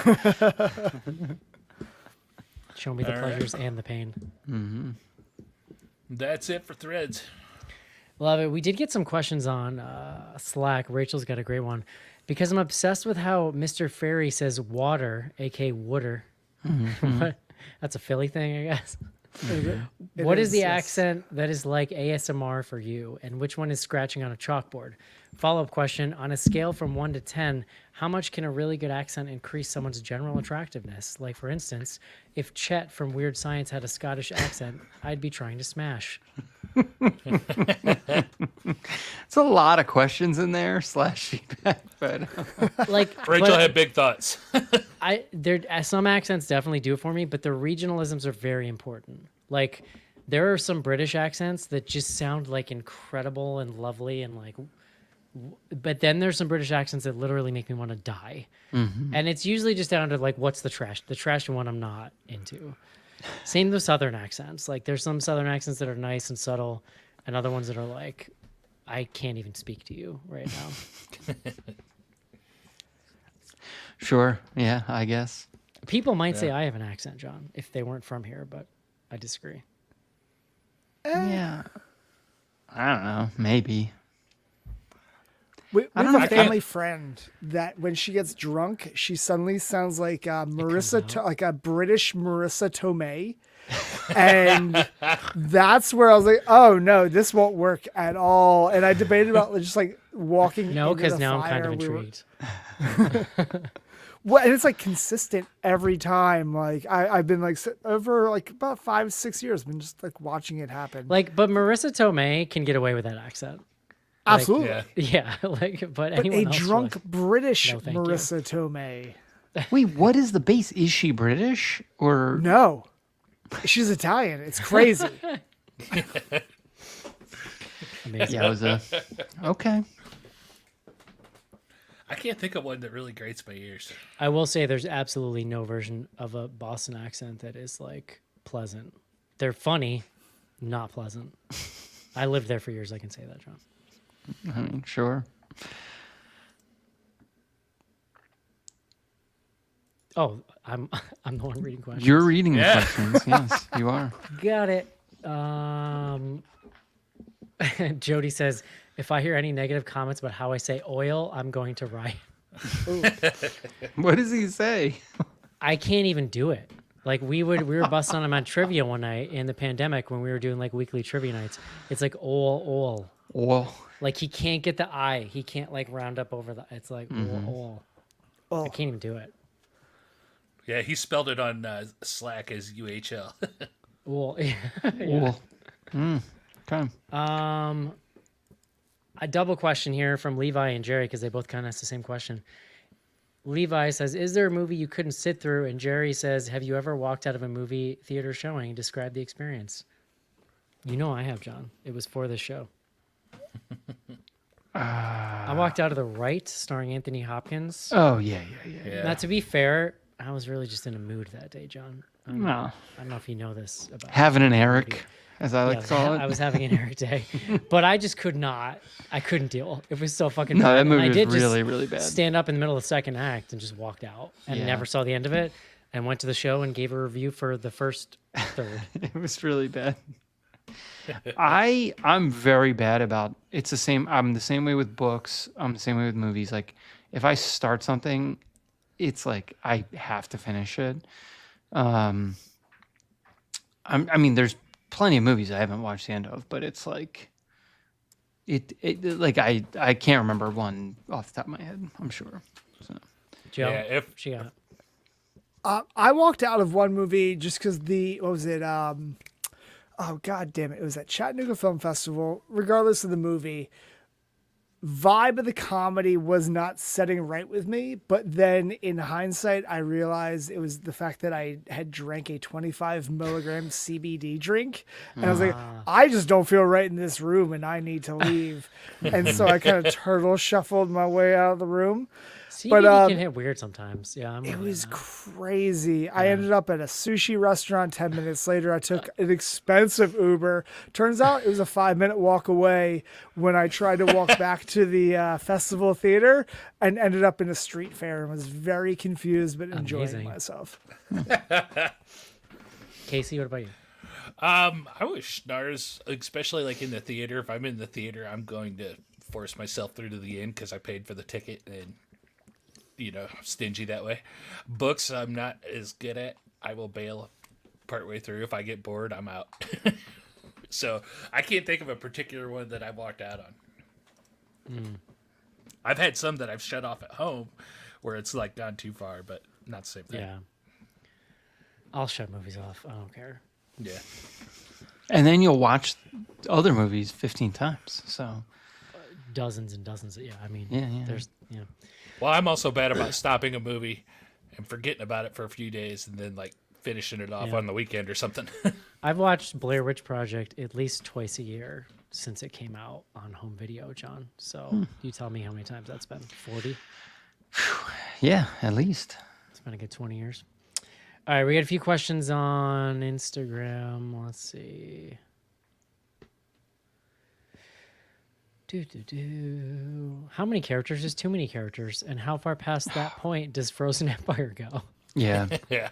Speaker 1: Show me the
Speaker 4: All right.
Speaker 1: pleasures and the pain.
Speaker 4: That's it for threads.
Speaker 1: Love it. We did get some questions on Slack. Rachel's got a great one. Because I'm obsessed with how Mr. Fairy says water, aka wooder. That's a Philly thing, I guess. What is the
Speaker 3: yes.
Speaker 1: accent that is like ASMR for you? And which one is scratching on a chalkboard? Follow-up question. On a scale from 1 to 10, how much can a really good accent increase someone's general attractiveness? Like, for instance, if Chet from Weird Science had a Scottish accent, I'd be trying to smash.
Speaker 2: It's a lot of questions in there / feedback, but
Speaker 1: Like,
Speaker 4: Rachel
Speaker 1: but
Speaker 4: had big thoughts.
Speaker 1: some accents definitely do it for me, but the regionalisms are very important. Like, there are some British accents that just sound like incredible and lovely and like, but then there's some British accents that literally make me want to die. And it's usually just down to like, what's the trash? The trashy one I'm not into. Same with Southern accents. Like, there's some Southern accents that are nice and subtle, and other ones that are like, I can't even speak to you right now.
Speaker 2: sure. Yeah, I guess.
Speaker 1: People might say I have an accent, John, if they weren't from here, but I disagree.
Speaker 2: Yeah. I don't know. Maybe.
Speaker 3: We
Speaker 2: I don't
Speaker 3: have
Speaker 2: know.
Speaker 3: a family friend that when she gets drunk, she suddenly sounds like like a British Marissa Tomei. And that's where I was like, oh no, this won't work at all. And I debated about just like walking.
Speaker 1: No,
Speaker 3: into
Speaker 1: because
Speaker 3: the
Speaker 1: now I'm kind
Speaker 3: fire.
Speaker 1: of
Speaker 3: We were-
Speaker 1: intrigued.
Speaker 3: Well, and it's like consistent every time. Like I've been like over like about 5-6 years, been just like watching it happen.
Speaker 1: Like, but Marissa Tomei can get away with that accent.
Speaker 3: Absolutely.
Speaker 4: Yeah.
Speaker 1: Yeah, like, but
Speaker 3: But
Speaker 1: anyone
Speaker 3: a
Speaker 1: else
Speaker 3: drunk
Speaker 1: would.
Speaker 3: British
Speaker 1: No, thank you.
Speaker 3: Marissa Tomei.
Speaker 2: Wait, what is the base? Is she British or
Speaker 3: No, she's Italian. It's crazy.
Speaker 1: Amazing.
Speaker 2: Yowza? Okay.
Speaker 4: I can't think of one that really grates my ears.
Speaker 1: I will say there's absolutely no version of a Boston accent that is like pleasant. They're funny, not pleasant. I lived there for years. I can say that, John.
Speaker 2: I mean, sure.
Speaker 1: Oh, I'm the one reading questions.
Speaker 2: You're reading the
Speaker 4: Yeah.
Speaker 2: questions. Yes, you are.
Speaker 1: Got it. Jody says, if I hear any negative comments about how I say oil, I'm going to riot.
Speaker 2: What does he say?
Speaker 1: I can't even do it. Like we were busting on him on trivia one night in the pandemic when we were doing like weekly trivia nights. It's like oil.
Speaker 2: Well,
Speaker 1: Like he can't get the I. He can't like round up over the. It's like oil. I can't even do it.
Speaker 4: Yeah, he spelled it on Slack as UHL.
Speaker 1: Oil.
Speaker 2: well. Okay.
Speaker 1: A double question here from Levi and Jerry because they both kind of asked the same question. Levi says, "Is there a movie you couldn't sit through?" And Jerry says, "Have you ever walked out of a movie theater showing? Describe the experience." You know I have, John. It was for this show. I walked out of The Right, starring Anthony Hopkins.
Speaker 2: Oh yeah.
Speaker 1: Now, to be fair, I was really just in a mood that day, John.
Speaker 2: No,
Speaker 1: I don't know if you know this about
Speaker 2: having an
Speaker 1: the
Speaker 2: Eric,
Speaker 1: movie.
Speaker 2: as I like
Speaker 1: Yeah,
Speaker 2: to call it.
Speaker 1: I was having an Eric day, but I just could not. I couldn't deal. It was so fucking
Speaker 2: No,
Speaker 1: bad.
Speaker 2: that
Speaker 1: And
Speaker 2: movie
Speaker 1: I
Speaker 2: was
Speaker 1: did just
Speaker 2: really, really bad.
Speaker 1: stand up in the middle of the second act and just walked out and
Speaker 2: Yeah.
Speaker 1: never saw the end of it. And went to the show and gave a review for the first third.
Speaker 2: It was really bad. I'm very bad about it's the same. I'm the same way with books. I'm the same way with movies. Like if I start something, it's like I have to finish it. I mean, there's plenty of movies I haven't watched the end of, but it's like it like I can't remember one off the top of my head. I'm sure. So.
Speaker 1: Joe,
Speaker 4: Yeah, if
Speaker 1: she got
Speaker 3: I walked out of one movie just because what was it? Oh god damn it! It was at Chattanooga Film Festival. Regardless of the movie, vibe of the comedy was not setting right with me. But then in hindsight, I realized it was the fact that I had drank a 25 milligram CBD drink, and I was like, I just don't feel right in this room, and I need to leave. And so I kind of turtle shuffled my way out of the room.
Speaker 1: CBD can hit weird sometimes. Yeah,
Speaker 3: It was crazy. I ended up at a sushi restaurant 10 minutes later. I took an expensive Uber. Turns out it was a 5-minute walk away when I tried to walk back to the festival theater and ended up in a street fair and was very confused but enjoying
Speaker 1: Amazing.
Speaker 3: myself.
Speaker 1: Casey, what about you?
Speaker 4: I wish Schnars, especially like in the theater. If I'm in the theater, I'm going to force myself through to the end because I paid for the ticket and stingy that way. Books, I'm not as good at. I will bail partway through. If I get bored, I'm out. So I can't think of a particular one that I walked out on. I've had some that I've shut off at home where it's like gone too far, but not the same thing.
Speaker 1: Yeah. I'll shut movies off. I don't care.
Speaker 4: Yeah.
Speaker 2: And then you'll watch other movies 15 times. So
Speaker 1: Dozens and dozens. Yeah, I mean,
Speaker 2: Yeah.
Speaker 1: there's,
Speaker 4: Well, I'm also bad about stopping a movie and forgetting about it for a few days and then like finishing it off
Speaker 1: Yeah.
Speaker 4: on the weekend or something.
Speaker 1: I've watched Blair Witch Project at least twice a year since it came out on home video, John. So you tell me how many times that's been. 40?
Speaker 2: yeah, at least.
Speaker 1: It's been a good 20 years. All right, we got a few questions on Instagram. Let's see. How many characters is too many characters? And how far past that point does Frozen Empire go?
Speaker 2: Yeah.
Speaker 4: Yeah.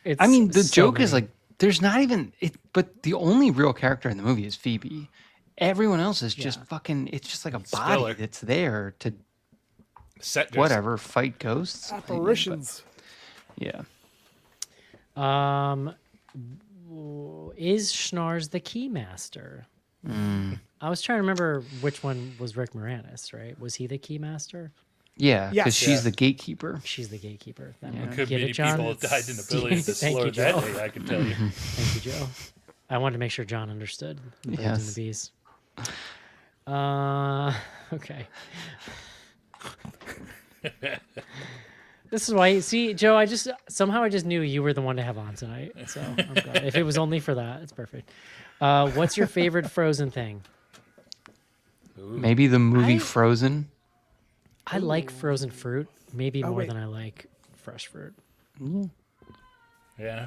Speaker 1: It's
Speaker 2: I mean, the
Speaker 1: so
Speaker 2: joke is
Speaker 1: many.
Speaker 2: like, there's not even it, but the only real character in the movie is Phoebe. Everyone else is just fucking. It's just like a body
Speaker 4: Spiller.
Speaker 2: that's there to
Speaker 4: Set dress.
Speaker 2: whatever fight ghosts. maybe, but-
Speaker 3: Apparitions.
Speaker 2: Yeah.
Speaker 1: Is Schnars the Keymaster? I was trying to remember which one was Rick Moranis, right? Was he the Keymaster?
Speaker 2: Yeah, because
Speaker 3: Yes.
Speaker 2: she's
Speaker 4: Yeah.
Speaker 2: the gatekeeper.
Speaker 1: She's the gatekeeper. That
Speaker 2: Yeah.
Speaker 1: one.
Speaker 4: Could
Speaker 1: Get
Speaker 4: be
Speaker 1: it, John?
Speaker 4: people have died in the ability to
Speaker 1: Thank
Speaker 4: slow
Speaker 1: you,
Speaker 4: that
Speaker 1: Joe.
Speaker 4: day, I can tell you.
Speaker 1: Thank you, Joe. I wanted to make sure John understood the birds and
Speaker 2: Yes.
Speaker 1: the bees. Okay. This is why, see, Joe, I just knew you were the one to have on tonight. So I'm glad. If it was only for that, it's perfect. What's your favorite Frozen thing?
Speaker 2: Maybe the movie
Speaker 1: I-
Speaker 2: Frozen.
Speaker 1: I like frozen fruit, maybe more
Speaker 3: wait.
Speaker 1: than I like fresh fruit.
Speaker 4: Yeah.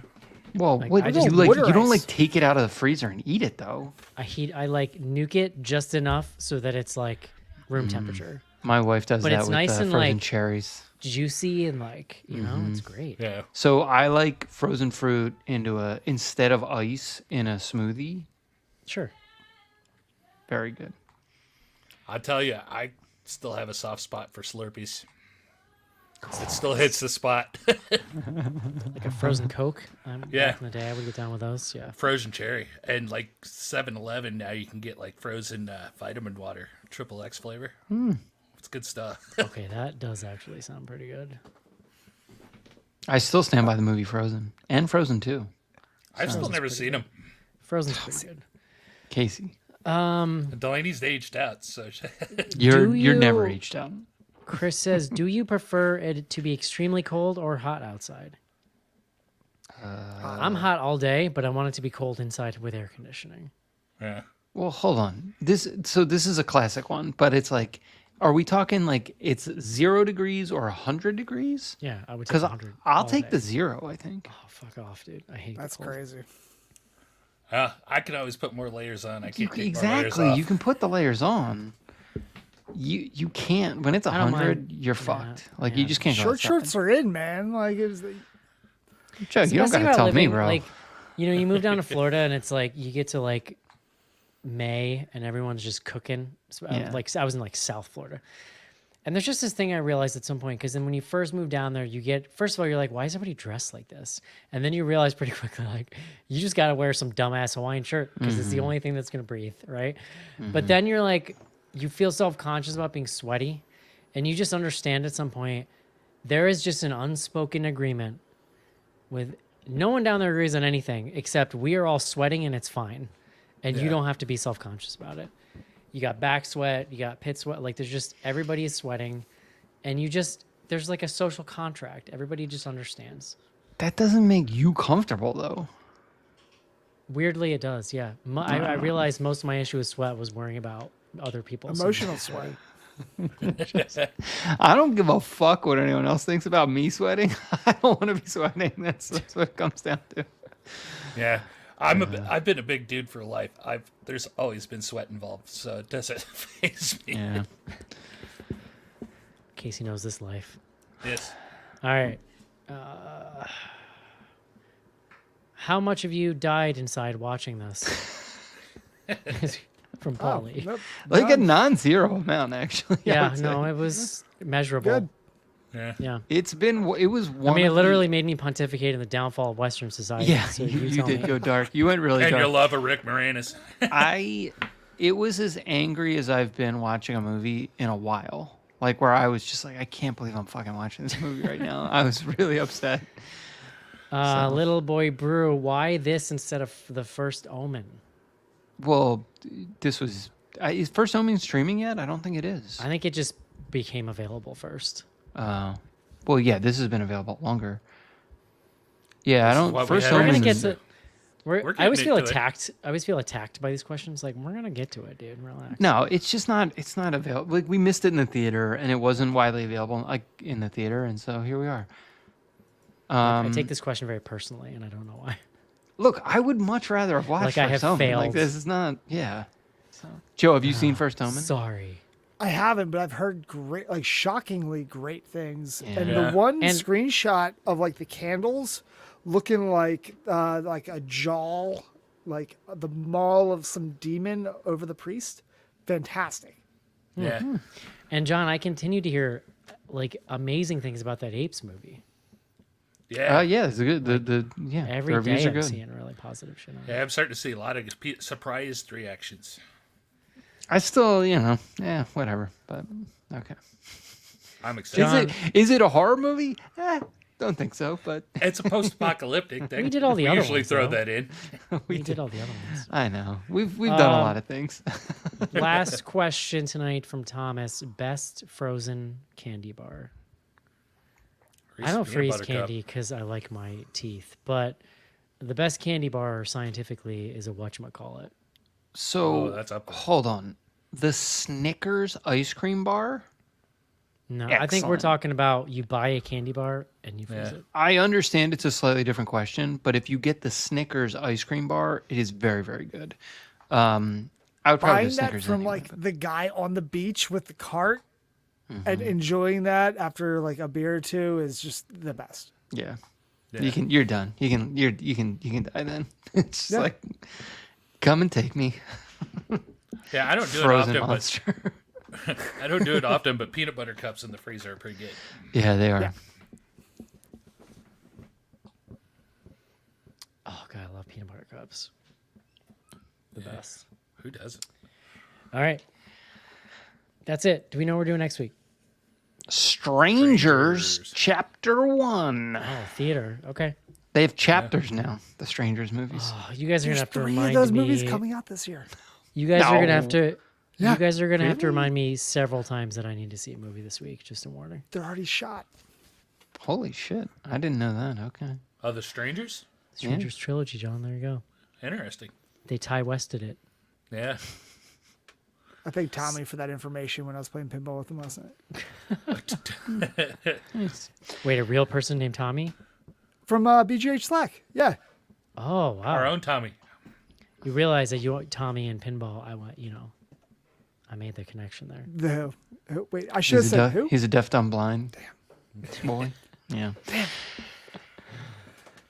Speaker 2: Well,
Speaker 1: Like,
Speaker 2: what
Speaker 1: I
Speaker 2: you
Speaker 1: just-
Speaker 2: like?
Speaker 3: water
Speaker 2: You don't
Speaker 3: ice.
Speaker 2: like take it out of the freezer and eat it though.
Speaker 1: I like nuke it just enough so that it's like room temperature,
Speaker 2: My wife does
Speaker 1: But
Speaker 2: that
Speaker 1: it's
Speaker 2: with
Speaker 1: nice and,
Speaker 2: frozen
Speaker 1: like-
Speaker 2: cherries.
Speaker 1: juicy and like it's great.
Speaker 4: Yeah.
Speaker 2: So I like frozen fruit instead of ice in a smoothie.
Speaker 1: Sure.
Speaker 2: Very good.
Speaker 4: I tell you, I still have a soft spot for Slurpees. It still hits the spot.
Speaker 1: Like a frozen Coke.
Speaker 4: Yeah.
Speaker 1: Back in the day, I would get down with those. Yeah.
Speaker 4: Frozen cherry. And like 7-Eleven now you can get like frozen vitamin water, XXX flavor. It's good stuff.
Speaker 1: Okay, that does actually sound pretty good.
Speaker 2: I still stand by the movie Frozen and Frozen 2.
Speaker 4: I've still never seen them.
Speaker 1: Frozen's pretty good.
Speaker 2: Casey.
Speaker 4: Delaney's aged out, so
Speaker 2: You're never
Speaker 1: you-
Speaker 2: aged out.
Speaker 1: Chris says, "Do you prefer it to be extremely cold or hot outside?" I'm hot all day, but I want it to be cold inside with air conditioning.
Speaker 4: yeah.
Speaker 2: Well, hold on. This is a classic one, but it's like, are we talking like it's 0 degrees or 100 degrees?
Speaker 1: Yeah, I would take
Speaker 2: Because
Speaker 1: 100.
Speaker 2: I'll
Speaker 1: all
Speaker 2: take
Speaker 1: day.
Speaker 2: the 0. I think.
Speaker 1: Oh, fuck off, dude. I hate
Speaker 3: That's
Speaker 1: the cold.
Speaker 3: crazy.
Speaker 4: I can always put more layers on. I can't take more layers
Speaker 2: Exactly.
Speaker 4: off.
Speaker 2: You can put the layers on. You can't when it's
Speaker 1: I don't
Speaker 2: 100.
Speaker 1: mind.
Speaker 2: You're
Speaker 1: Yeah,
Speaker 2: fucked. Like
Speaker 1: yeah.
Speaker 2: you just can't go
Speaker 3: Short
Speaker 2: outside.
Speaker 3: shorts are in, man. Like it was.
Speaker 2: Joe,
Speaker 1: It's the
Speaker 2: you don't
Speaker 1: best thing
Speaker 2: gotta
Speaker 1: about
Speaker 2: tell me,
Speaker 1: living,
Speaker 2: bro.
Speaker 1: Like, you move down to Florida and it's like you get to like May and everyone's just cooking. So
Speaker 2: Yeah.
Speaker 1: Like I was in like South Florida. And there's just this thing I realized at some point, because then when you first move down there, you get, first of all, you're like, why is everybody dressed like this? And then you realize pretty quickly, like, you just got to wear some dumbass Hawaiian shirt because it's the only thing that's going to breathe, right? But then you're like, you feel self-conscious about being sweaty. And you just understand at some point, there is just an unspoken agreement with no one down there agrees on anything except we are all sweating and it's fine. And you don't have to be self-conscious about it. You got back sweat, you got pit sweat. Like there's just, everybody is sweating and there's like a social contract. Everybody just understands.
Speaker 2: That doesn't make you comfortable though.
Speaker 1: Weirdly, it does. Yeah. I realized most of my issue with sweat was worrying about other people's
Speaker 3: Emotional sweat.
Speaker 2: I don't give a fuck what anyone else thinks about me sweating. I don't want to be sweating. That's what it comes down to.
Speaker 4: Yeah. I've been a big dude for life. There's always been sweat involved, so it doesn't faze me.
Speaker 2: Yeah.
Speaker 1: Casey knows this life.
Speaker 4: Yes.
Speaker 1: All right. How much of you died inside watching this? From Polly.
Speaker 3: Nope,
Speaker 2: Like a
Speaker 3: none.
Speaker 2: non-zero amount, actually. I
Speaker 1: Yeah,
Speaker 2: would say.
Speaker 1: no, it was measurable.
Speaker 3: Good.
Speaker 4: Yeah.
Speaker 1: Yeah.
Speaker 2: It was one.
Speaker 1: I mean, it
Speaker 2: of
Speaker 1: literally made me pontificate in the downfall of Western
Speaker 2: the,
Speaker 1: society.
Speaker 2: yeah,
Speaker 1: so
Speaker 2: you
Speaker 1: tell
Speaker 2: did
Speaker 1: me.
Speaker 2: go dark. You went really
Speaker 4: And
Speaker 2: dark.
Speaker 4: your love of Rick Moranis.
Speaker 2: It was as angry as I've been watching a movie in a while. Like where I was just like, I can't believe I'm fucking watching this movie right now. I was really upset.
Speaker 1: Little Boy Brew, why this instead of the first Omen?
Speaker 2: Well, this was is First Omen streaming yet? I don't think it is.
Speaker 1: I think it just became available first.
Speaker 2: Well, yeah, this has been available longer. Yeah, I
Speaker 4: This is
Speaker 2: don't.
Speaker 4: what we
Speaker 2: First
Speaker 4: had
Speaker 1: We're gonna
Speaker 2: Omen.
Speaker 1: get
Speaker 2: is-
Speaker 1: to.
Speaker 4: We're
Speaker 1: I always
Speaker 4: getting
Speaker 1: feel
Speaker 4: into it.
Speaker 1: attacked. I always feel attacked by these questions. Like we're gonna get to it, dude. Relax.
Speaker 2: No, it's just not. It's not available. Like we missed it in the theater, and it wasn't widely available like in the theater, and so here we are.
Speaker 1: I take this question very personally, and I don't know why.
Speaker 2: Look, I would much rather have watched
Speaker 1: Like I
Speaker 2: First
Speaker 1: have
Speaker 2: Omen. Like
Speaker 1: failed.
Speaker 2: this is not. Yeah. So, Joe, have you seen First Omen?
Speaker 1: Sorry.
Speaker 3: I haven't, but I've heard great, like shockingly great things. And
Speaker 4: Yeah.
Speaker 3: the one
Speaker 1: And-
Speaker 3: screenshot of like the candles looking like a jaw, like the maul of some demon over the priest. Fantastic.
Speaker 4: Yeah.
Speaker 1: And John, I continue to hear like amazing things about that Apes movie.
Speaker 4: Yeah.
Speaker 2: Yeah, it's good. The yeah,
Speaker 1: Every
Speaker 2: the reviews
Speaker 1: day
Speaker 2: are
Speaker 1: I'm
Speaker 2: good.
Speaker 1: seeing really positive shit on it.
Speaker 4: Yeah, I'm starting to see a lot of surprised reactions.
Speaker 2: I still, yeah, whatever. But okay.
Speaker 4: I'm excited.
Speaker 2: Is it a horror movie? Don't think so. But
Speaker 4: It's a post-apocalyptic thing.
Speaker 1: We did all the
Speaker 4: we
Speaker 1: other
Speaker 4: usually
Speaker 1: ones,
Speaker 4: throw
Speaker 1: though.
Speaker 4: that in.
Speaker 1: We did all the other ones.
Speaker 2: I know we've done a lot of things.
Speaker 1: Last question tonight from Thomas: best frozen candy bar. I don't
Speaker 4: Reese's peanut
Speaker 1: freeze
Speaker 4: butter cup.
Speaker 1: candy because I like my teeth, but the best candy bar scientifically is a whatchamacallit.
Speaker 2: So
Speaker 4: Oh, that's up there.
Speaker 2: hold on, the Snickers ice cream bar.
Speaker 1: No, I think we're
Speaker 2: Excellent.
Speaker 1: talking about you buy a candy bar and you freeze
Speaker 4: Yeah.
Speaker 1: it.
Speaker 2: I understand it's a slightly different question, but if you get the Snickers ice cream bar, it is very, very good. I would probably
Speaker 3: Buying
Speaker 2: do
Speaker 3: that
Speaker 2: Snickers
Speaker 3: from
Speaker 2: anyway,
Speaker 3: like
Speaker 2: but-
Speaker 3: the guy on the beach with the cart
Speaker 2: Mm-hmm.
Speaker 3: and enjoying that after like a beer or two is just the best.
Speaker 2: yeah.
Speaker 4: Yeah.
Speaker 2: You're done. You can die then. It's just
Speaker 3: Yeah.
Speaker 2: like, come and take me,
Speaker 4: Yeah, I don't do it
Speaker 2: frozen
Speaker 4: often,
Speaker 2: monster.
Speaker 4: but I don't do it often. But peanut butter cups in the freezer are pretty good.
Speaker 2: Yeah, they are.
Speaker 3: Yeah.
Speaker 1: Oh god, I love peanut butter cups. The best.
Speaker 4: Who doesn't?
Speaker 1: All right, that's it. Do we know what we're doing next week?
Speaker 2: Strangers, Chapter 1.
Speaker 1: Oh, theater. Okay.
Speaker 2: They have chapters now. The Strangers movies.
Speaker 1: Oh, you guys are
Speaker 3: There's
Speaker 1: gonna have to
Speaker 3: 3
Speaker 1: remind
Speaker 3: of those
Speaker 1: me.
Speaker 3: movies coming out this year.
Speaker 1: You guys are gonna have
Speaker 2: No.
Speaker 1: to.
Speaker 3: Yeah,
Speaker 1: You guys are gonna have to
Speaker 2: really?
Speaker 1: remind me several times that I need to see a movie this week. Just a warning.
Speaker 3: They're already shot.
Speaker 2: Holy shit! I didn't know that. Okay.
Speaker 4: The Strangers?
Speaker 1: Strangers Trilogy, John. There you go.
Speaker 4: Interesting.
Speaker 1: They Ty Wested it.
Speaker 4: Yeah.
Speaker 3: I thanked Tommy for that information when I was playing pinball with him last night.
Speaker 1: Wait, a real person named Tommy?
Speaker 3: From BGH Slack. Yeah.
Speaker 1: Oh wow!
Speaker 4: Our own Tommy.
Speaker 1: You realize that you want Tommy and pinball. I made the connection there.
Speaker 3: Wait, I should have said who?
Speaker 2: He's a deaf, dumb, blind boy. Yeah.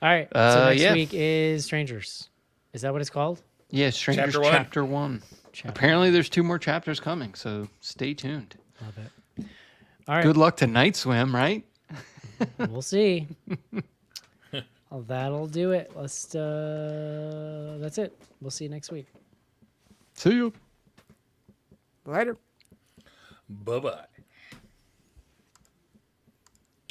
Speaker 1: All right. So next
Speaker 2: yeah.
Speaker 1: week is Strangers. Is that what it's called?
Speaker 2: Yeah, Strangers
Speaker 4: Chapter one.
Speaker 2: Chapter 1. Apparently, there's 2 more chapters coming, so stay tuned.
Speaker 1: Love it. All right.
Speaker 2: Good luck to Night Swim, right?
Speaker 1: We'll see. Well, that'll do it. That's it. We'll see you next week.
Speaker 2: See you.
Speaker 3: Later.
Speaker 4: Bye-bye.